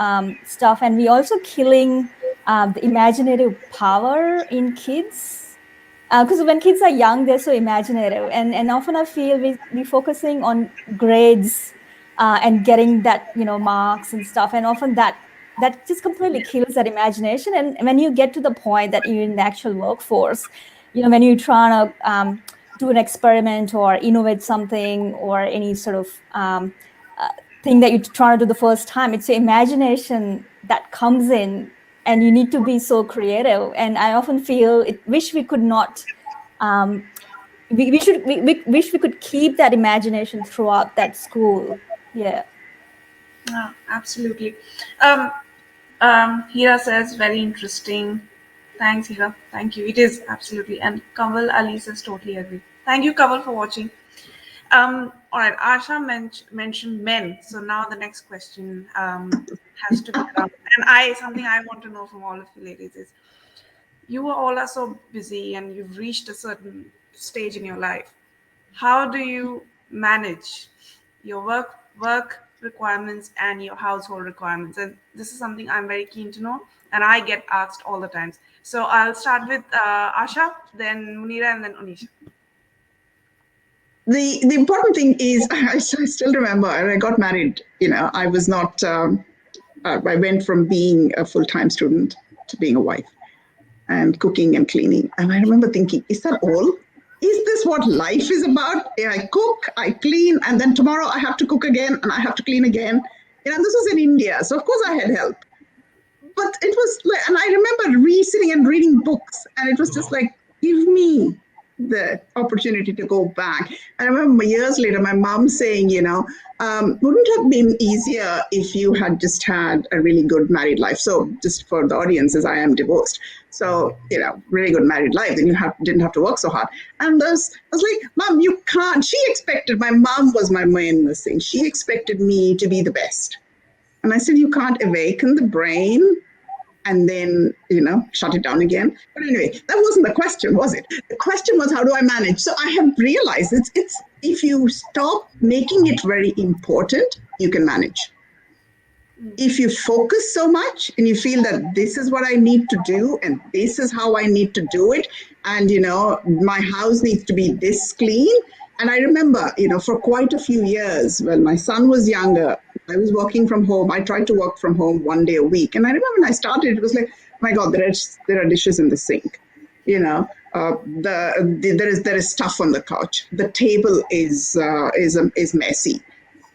stuff, and we also killing the imaginative power in kids. Because when kids are young, they're so imaginative, and often I feel we focusing on grades and getting that marks and stuff, and often that just completely kills that imagination. And when you get to the point that you're in the actual workforce, when you're trying to do an experiment or innovate something or any sort of thing that you're trying to do the first time, it's your imagination that comes in, and you need to be so creative. And I often feel wish we could not we wish we could keep that imagination throughout that school. Yeah. Absolutely. Hira says, very interesting. Thanks, Hira. Thank you. It is absolutely. And Kamal Ali says, totally agree. Thank you, Kamal, for watching. All right, Asha mentioned men. So now the next question has to be around. And something I want to know from all of you ladies is, you all are so busy and you've reached a certain stage in your life. How do you manage your work requirements and your household requirements? And this is something I'm very keen to know, and I get asked all the times. So I'll start with Asha, then Muneera, and then Onisha. the important thing is, I still remember when I got married. I was not. I went from being a full-time student to being a wife and cooking and cleaning. And I remember thinking, is that all? Is this what life is about? I cook, I clean, and then tomorrow I have to cook again and I have to clean again. This was in India, so of course I had help. But it was like, and I remember sitting and reading books, and it was just like, give me the opportunity to go back. I remember years later, my mom saying, wouldn't it have been easier if you had just had a really good married life? So just for the audiences, I am divorced. So, really good married life, then you didn't have to work so hard. And I was like, Mom, you can't. My mom was my main thing. She expected me to be the best. And I said, you can't awaken the brain and then, shut it down again. But anyway, that wasn't the question, was it? The question was, how do I manage? So I have realized it's if you stop making it very important, you can manage. if you focus so much and you feel that this is what I need to do and this is how I need to do it, and my house needs to be this clean. And I remember, for quite a few years when my son was younger, I was working from home. I tried to work from home 1 day a week. And I remember when I started, it was like, my God, there are dishes in the sink. There is stuff on the couch. The table is messy.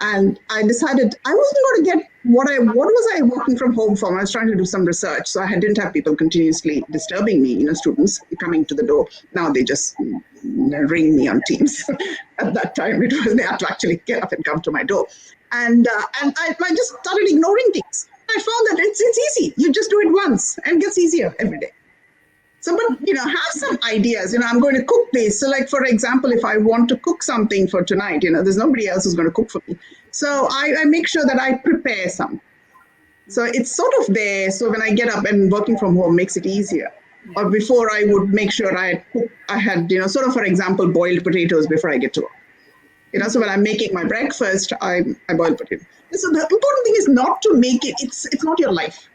And I decided I wasn't going to get what was I working from home for? I was trying to do some research, so I didn't have people continuously disturbing me. Students coming to the door. Now they just ring me on Teams. At that time, they had to actually get up and come to my door, and I just started ignoring things. I found that it's easy. You just do it once, and it gets easier every day. So, but have some ideas. I'm going to cook this. So, like for example, if I want to cook something for tonight, there's nobody else who's going to cook for me. So I make sure that I prepare some. So it's sort of there. So when I get up and working from home makes it easier. Or before I would make sure I had sort of, for example, boiled potatoes before I get to work. So when I'm making my breakfast, I boil potatoes. So the important thing is not to make it. It's not your life.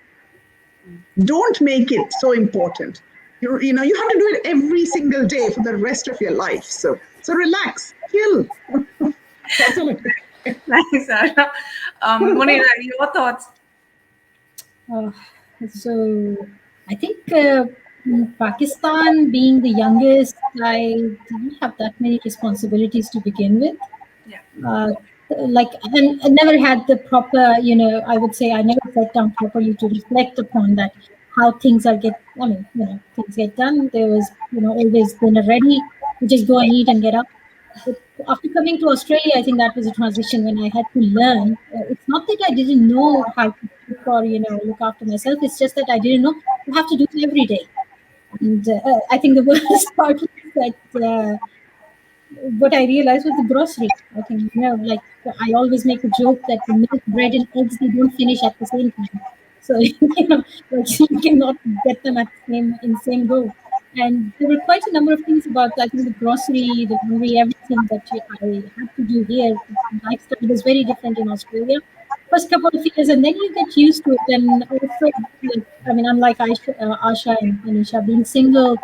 Don't make it so important. You have to do it every single day for the rest of your life. So relax, chill. That's all. Thanks, Asha. Muneera, your thoughts? So I think Pakistan, being the youngest, I didn't have that many responsibilities to begin with. Yeah. And I never had the proper, I would say I never sat down properly to reflect upon that, how things things get done. There was, always dinner ready. You just go and eat and get up. But after coming to Australia, I think that was a transition when I had to learn. It's not that I didn't know how to cook or, look after myself. It's just that I didn't know you have to do it every day. And I think the worst part is that what I realized was the grocery. I think, I always make a joke that the milk, bread, and eggs, they don't finish at the same time. So, you cannot get them at in the same go. And there were quite a number of things about, I think, the grocery, the laundry, everything that I had to do here. The lifestyle was very different in Australia. First couple of years, and then you get used to it. And also, unlike Asha and Onisha, being single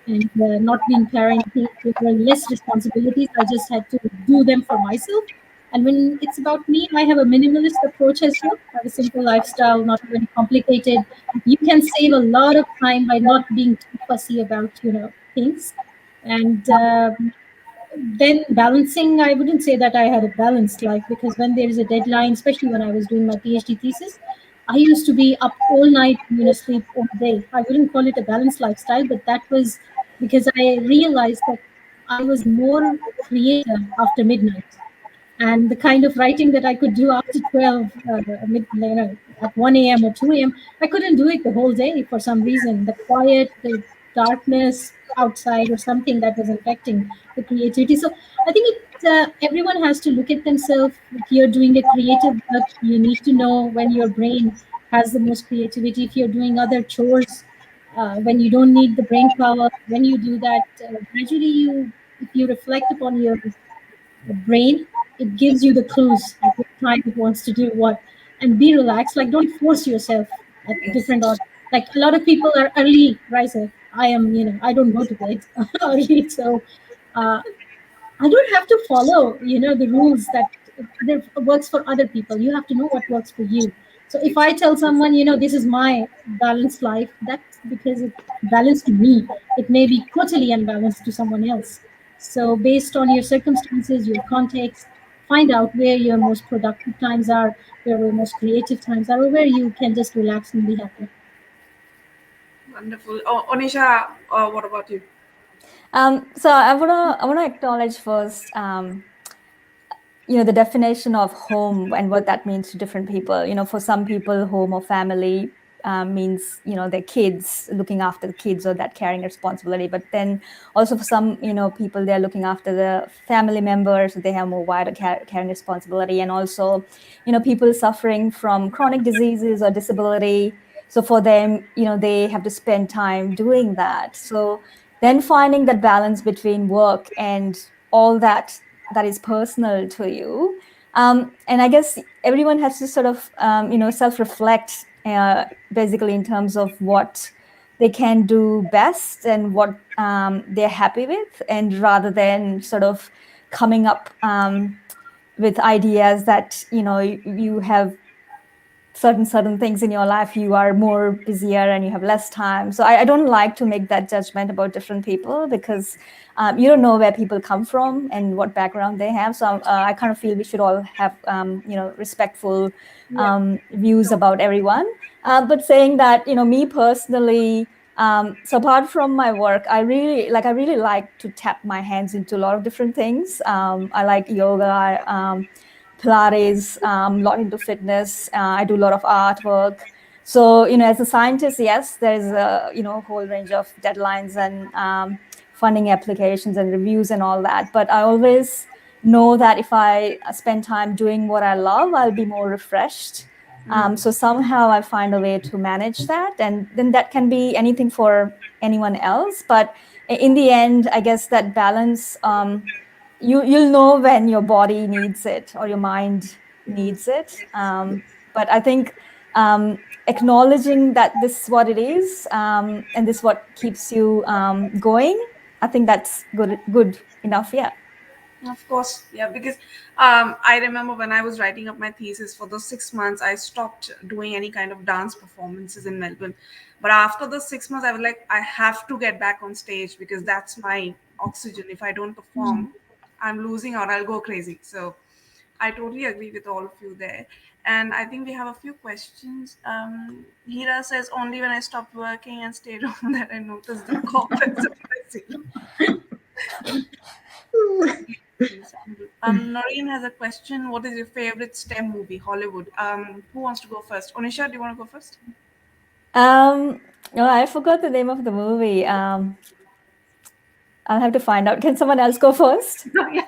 and not being parenting, there were less responsibilities. I just had to do them for myself. And when it's about me, I have a minimalist approach as well. I have a simple lifestyle, not very complicated. You can save a lot of time by not being too fussy about, things. And then balancing, I wouldn't say that I had a balanced life, because when there is a deadline, especially when I was doing my PhD thesis, I used to be up all night, sleep all day. I wouldn't call it a balanced lifestyle, but that was because I realized that I was more creative after midnight. And the kind of writing that I could do after 12, at 1 a.m. or 2 a.m., I couldn't do it the whole day for some reason. The quiet, the darkness outside or something that was affecting the creativity. So I think everyone has to look at themselves. If you're doing a creative work, you need to know when your brain has the most creativity. If you're doing other chores, when you don't need the brain power, when you do that, gradually if you reflect upon your brain, it gives you the clues at what time it wants to do what. And be relaxed. Like, don't force yourself at different hours. Like, a lot of people are early riser. I am, I don't go to bed early. So I don't have to follow, the rules that works for other people. You have to know what works for you. So if I tell someone, this is my balanced life, that's because it's balanced to me. It may be totally unbalanced to someone else. So based on your circumstances, your context, find out where your most productive times are, where your most creative times are, or where you can just relax and be happy. Wonderful. Oh, Onisha, what about you? So I wanna acknowledge first, the definition of home and what that means to different people. For some people, home or family means their kids, looking after the kids or that caring responsibility. But then also for some people, they're looking after the family members, so they have more wider caring responsibility. And also people suffering from chronic diseases or disability. So for them, they have to spend time doing that. So then finding that balance between work and all that is personal to you, And I guess everyone has to sort of, self-reflect, basically in terms of what they can do best and what they're happy with, and rather than sort of coming up with ideas that, you have certain things in your life, you are more busier and you have less time. So I don't like to make that judgment about different people, because you don't know where people come from and what background they have. So I kind of feel we should all have respectful views about everyone. But saying that, me personally, so apart from my work, I really like to tap my hands into a lot of different things. I like yoga, Pilates, a lot into fitness. I do a lot of artwork. So, as a scientist, yes, there's a, whole range of deadlines and funding applications and reviews and all that. But I always know that if I spend time doing what I love, I'll be more refreshed. So somehow I find a way to manage that. And then that can be anything for anyone else. But in the end, I guess that balance, you'll know when your body needs it or your mind needs it. But I think acknowledging that this is what it is, and this is what keeps you going, I think that's good enough. Yeah. Of course, yeah, because I remember when I was writing up my thesis for those 6 months, I stopped doing any kind of dance performances in Melbourne. But after those 6 months, I was like, I have to get back on stage because that's my oxygen. If I don't perform, I'm losing out, I'll go crazy. So I totally agree with all of you there. And I think we have a few questions. Hira says, only when I stopped working and stayed home that I noticed the corporate supremacy. Noreen has a question. What is your favorite STEM movie, Hollywood? Who wants to go first? Onisha, do you want to go first? No, I forgot the name of the movie. I'll have to find out. Can someone else go first? Yeah.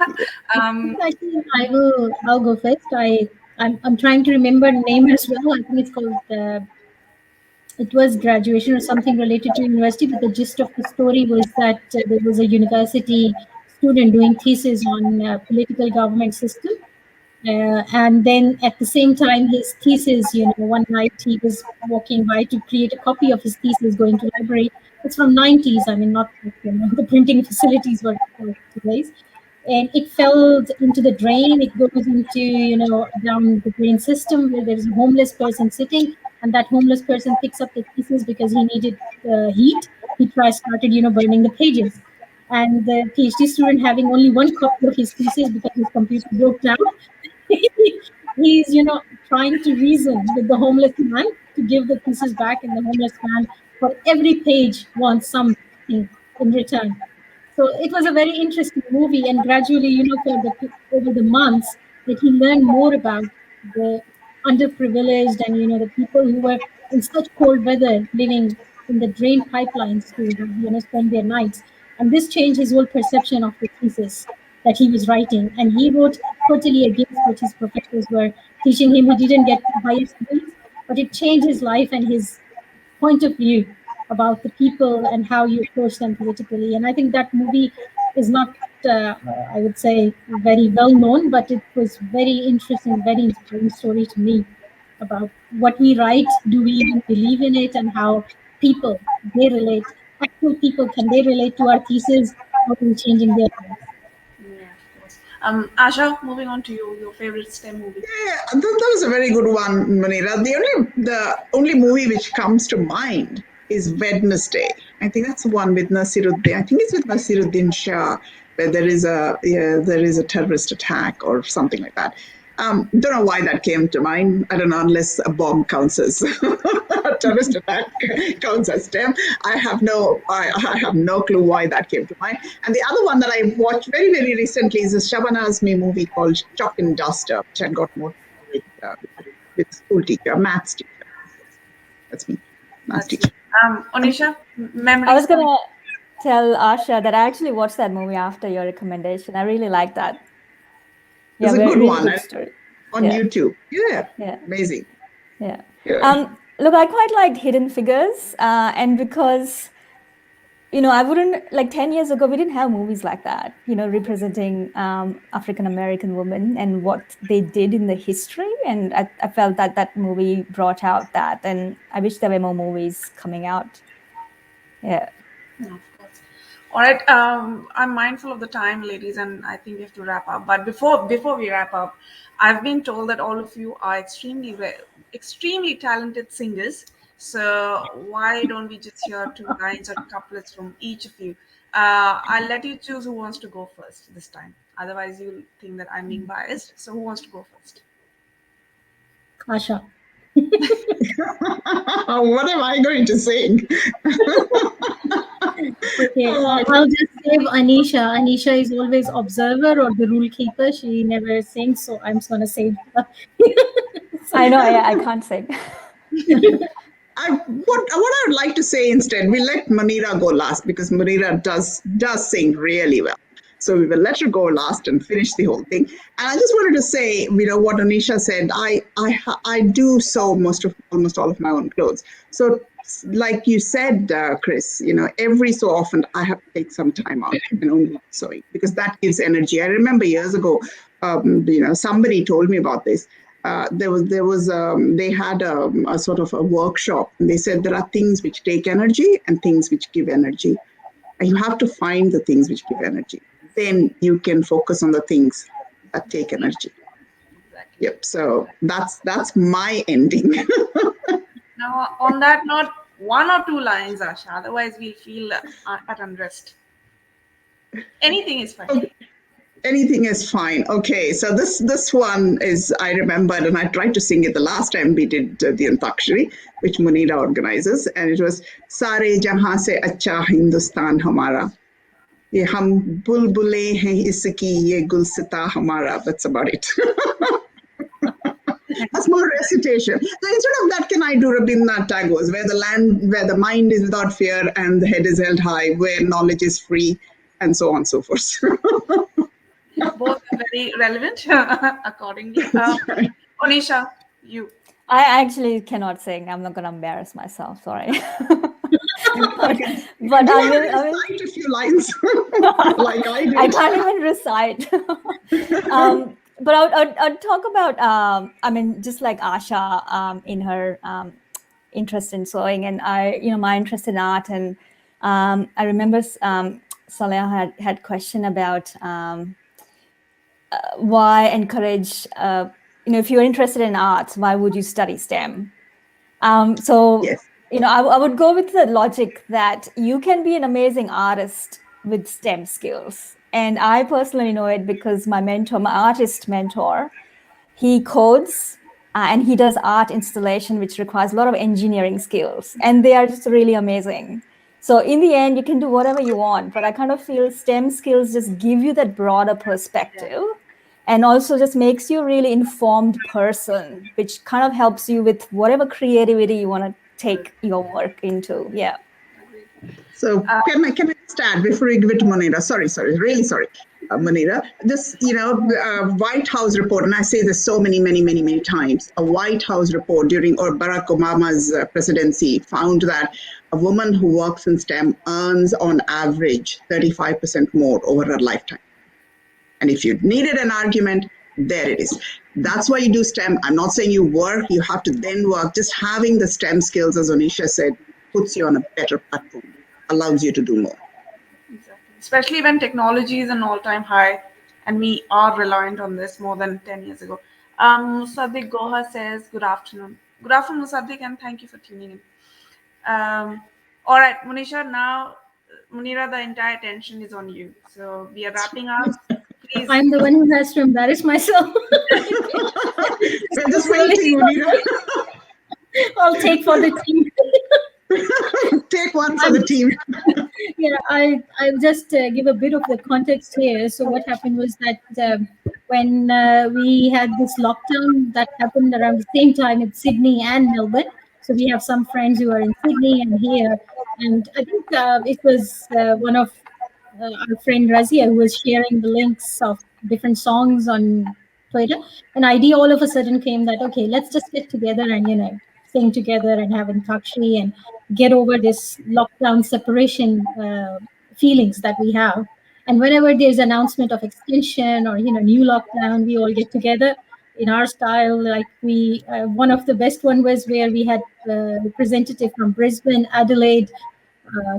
I think I'll go first. I'm trying to remember the name as well. I think it's called it was graduation or something related to university, but the gist of the story was that there was a university student doing thesis on political government system. And then at the same time, his thesis, one night he was walking by to create a copy of his thesis, going to library. It's from 90s. I mean, not the printing facilities were today's. And it fell into the drain. It goes into, down the drain system where there's a homeless person sitting, and that homeless person picks up the thesis because he needed heat. He started, burning the pages. And the PhD student, having only one copy of his thesis because his computer broke down, he's trying to reason with the homeless man to give the thesis back, and the homeless man for every page wants something in return. So it was a very interesting movie, and gradually, over the months, that he learned more about the underprivileged and the people who were in such cold weather living in the drain pipelines to spend their nights. And this changed his whole perception of the thesis that he was writing. And he wrote totally against what his professors were teaching him. He didn't get the highest grades, but it changed his life and his point of view about the people and how you approach them politically. And I think that movie is not, I would say, very well known, but it was very interesting, very inspiring story to me about what we write. Do we even believe in it, and how people they relate? Actual people, can they relate to our thesis? How are we changing their lives? Yeah, of course. Asha, moving on to you, your favorite STEM movie. Yeah, that was a very good one, Muneera. The only movie which comes to mind is Wednesday. I think that's the one with Nasiruddin. I think it's with Nasiruddin Shah, where there is a terrorist attack or something like that. Don't know why that came to mind. I don't know, unless a bomb counts as a terrorist attack counts as STEM. I have no clue why that came to mind. And the other one that I watched very, very recently is a Shabana Azmi movie called Chalk and Duster, which I got more with school teacher, maths teacher. That's me, maths teacher. Onisha, memories. I was gonna tell Asha that I actually watched that movie after your recommendation. I really like that. It's a good really one good story. on YouTube. Yeah, Yeah. amazing. Yeah. Yeah. Look, I quite liked Hidden Figures, and because I wouldn't, like 10 years ago, we didn't have movies like that, representing African American women and what they did in the history. And I felt that that movie brought out that. And I wish there were more movies coming out. Yeah. No, of course. All right. I'm mindful of the time, ladies, and I think we have to wrap up. But before we wrap up, I've been told that all of you are extremely talented singers. So why don't we just hear two lines or couplets from each of you? I'll let you choose who wants to go first this time. Otherwise, you'll think that I'm being biased. So who wants to go first? Asha. What am I going to sing? Okay, I'll just save Anisha. Anisha is always observer or the rule keeper. She never sings, so I'm just gonna save her. I know, I can't sing. What I would like to say instead, we let Muneera go last because Muneera does sing really well. So we will let her go last and finish the whole thing. And I just wanted to say, what Onisha said. I do sew almost all of my own clothes. So like you said, Chris, every so often I have to take some time out and only sewing because that gives energy. I remember years ago, somebody told me about this. They had a sort of a workshop, and they said there are things which take energy and things which give energy, and you have to find the things which give energy. Then you can focus on the things that take energy. Exactly. Yep. So that's my ending. Now, on that note, one or two lines, Asha. Otherwise, we'll feel at unrest. Anything is fine. Okay. Anything is fine. Okay, so this one is I remembered, and I tried to sing it the last time we did the Antakshari, which Muneera organizes, and it was Sare Jahan se acha Hindustan hamara. Ye hum bulbule hain iski ye gulsita hamara. That's about it. That's more recitation. So instead of that, can I do Rabindranath Tagore's, where the mind is without fear and the head is held high, where knowledge is free, and so on and so forth. Both are very relevant accordingly. Onisha, you. I actually cannot sing. I'm not going to embarrass myself. Sorry. but I will recite a few lines like I did. I can't even recite. But I'll talk about, just like Asha in her interest in sewing and my interest in art. And I remember Saleh had question about why encourage, if you're interested in arts, why would you study STEM? Yes. I would go with the logic that you can be an amazing artist with STEM skills. And I personally know it because my artist mentor, he codes and he does art installation, which requires a lot of engineering skills. And they are just really amazing. So in the end, you can do whatever you want. But I kind of feel STEM skills just give you that broader perspective and also just makes you a really informed person, which kind of helps you with whatever creativity you want to take your work into. Yeah. So can I just add before we give it to Muneera? Sorry, really sorry, Muneera. This, White House report, and I say this so many times. A White House report during Barack Obama's presidency found that a woman who works in STEM earns on average 35% more over her lifetime. And if you needed an argument, there it is. That's why you do STEM. I'm not saying you work, you have to then work. Just having the STEM skills, as Onisha said, puts you on a better platform, allows you to do more. Exactly. Especially when technology is an all-time high and we are reliant on this more than 10 years ago. Musaddiq Goha says, good afternoon. Good afternoon, Musaddiq, and thank you for tuning in. All right, Munisha, now, Muneera, the entire attention is on you. So we are wrapping up. Please. I'm the one who has to embarrass myself. We're just waiting, Muneera. I'll take for the team. Take one for the team. Yeah, I'll just give a bit of the context here. So what happened was that when we had this lockdown that happened around the same time in Sydney and Melbourne. So we have some friends who are in Sydney and here, and I think it was one of our friend Razia who was sharing the links of different songs on Twitter. An idea all of a sudden came that okay, let's just get together and sing together and have antakshari and get over this lockdown separation feelings that we have. And whenever there's announcement of extension or new lockdown, we all get together in our style. Like we, one of the best one was where we had representative from Brisbane, Adelaide,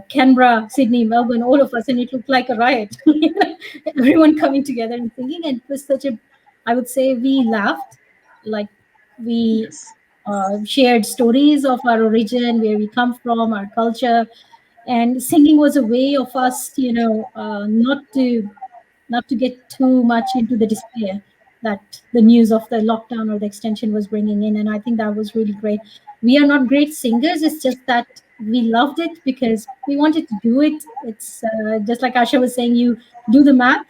Canberra, Sydney, Melbourne, all of us, and it looked like a riot. Everyone coming together and singing, and it was such a, I would say, we laughed, like we Yes. shared stories of our origin, where we come from, our culture, and singing was a way of us, not to get too much into the despair that the news of the lockdown or the extension was bringing in. And I think that was really great. We are not great singers. It's just that we loved it because we wanted to do it. It's just like Asha was saying, you do the math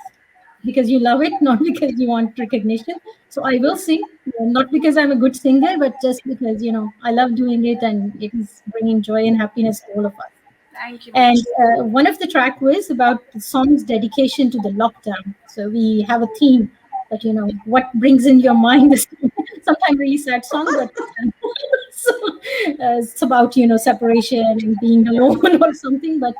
because you love it, not because you want recognition. So I will sing, not because I'm a good singer, but just because, I love doing it and it is bringing joy and happiness to all of us. Thank you, And ladies. one of the track was about the song's dedication to the lockdown. So we have a theme that, what brings in your mind. Sometimes really sad song, but so, it's about, separation and being alone or something. But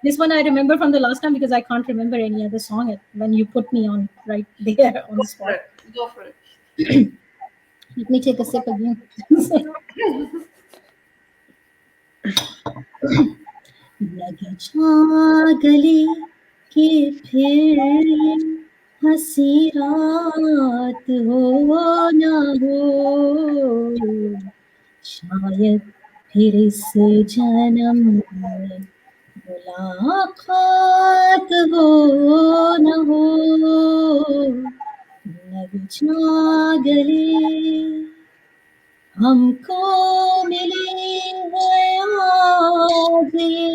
this one I remember from the last time because I can't remember any other song when you put me on right there on the Go for spot. it. Go for it. Let me take a sip again. लगे जा गले के फिर ये हंसी रात हो ना हो, शायद फिर इस जन्म में मुलाकात हो ना हो, लग जा गले हमको मिली है आज ये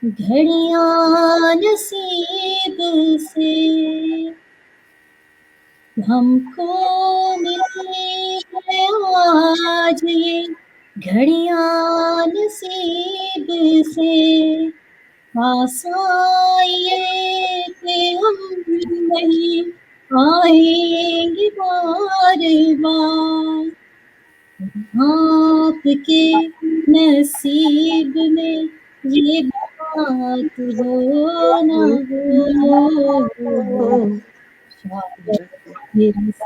घड़ियां नसीब से, हमको मिली है आज ये घड़ियां नसीब से, आसाइए कि हम नहीं आएंगे बार बार, आपके नसीब में ये बात हो ना हो, शायद फिर इस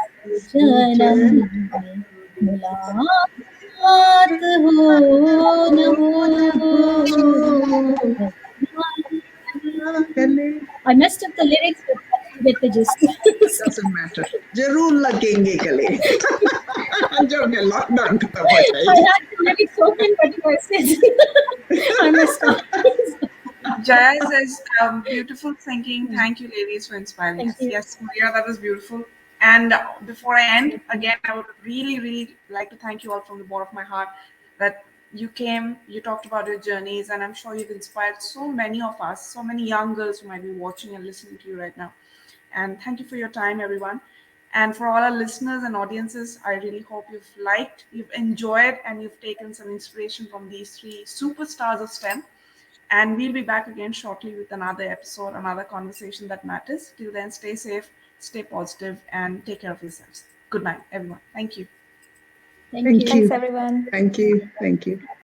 जन्म में मुलाकात हो न हो. I messed up the lyrics, but you get the gist. Doesn't matter. जरूर लगेंगे गले. जब मैं लॉकडाउन खत्म हो I जाएगी. had the lyrics open, but I said I messed up. Jaya says, beautiful thinking. Thank you, ladies, for inspiring Thank us. you. Yes, Maria, that was beautiful. And before I end, again, I would really, really like to thank you all from the bottom of my heart that you came, you talked about your journeys, and I'm sure you've inspired so many of us, so many young girls who might be watching and listening to you right now. And thank you for your time, everyone. And for all our listeners and audiences, I really hope you've liked, you've enjoyed, and you've taken some inspiration from these three superstars of STEM. And we'll be back again shortly with another episode, another conversation that matters. Till then, stay safe, stay positive, and take care of yourselves. Good night, everyone. Thank you. Thank you. Thanks, everyone. Thank you. Thank you.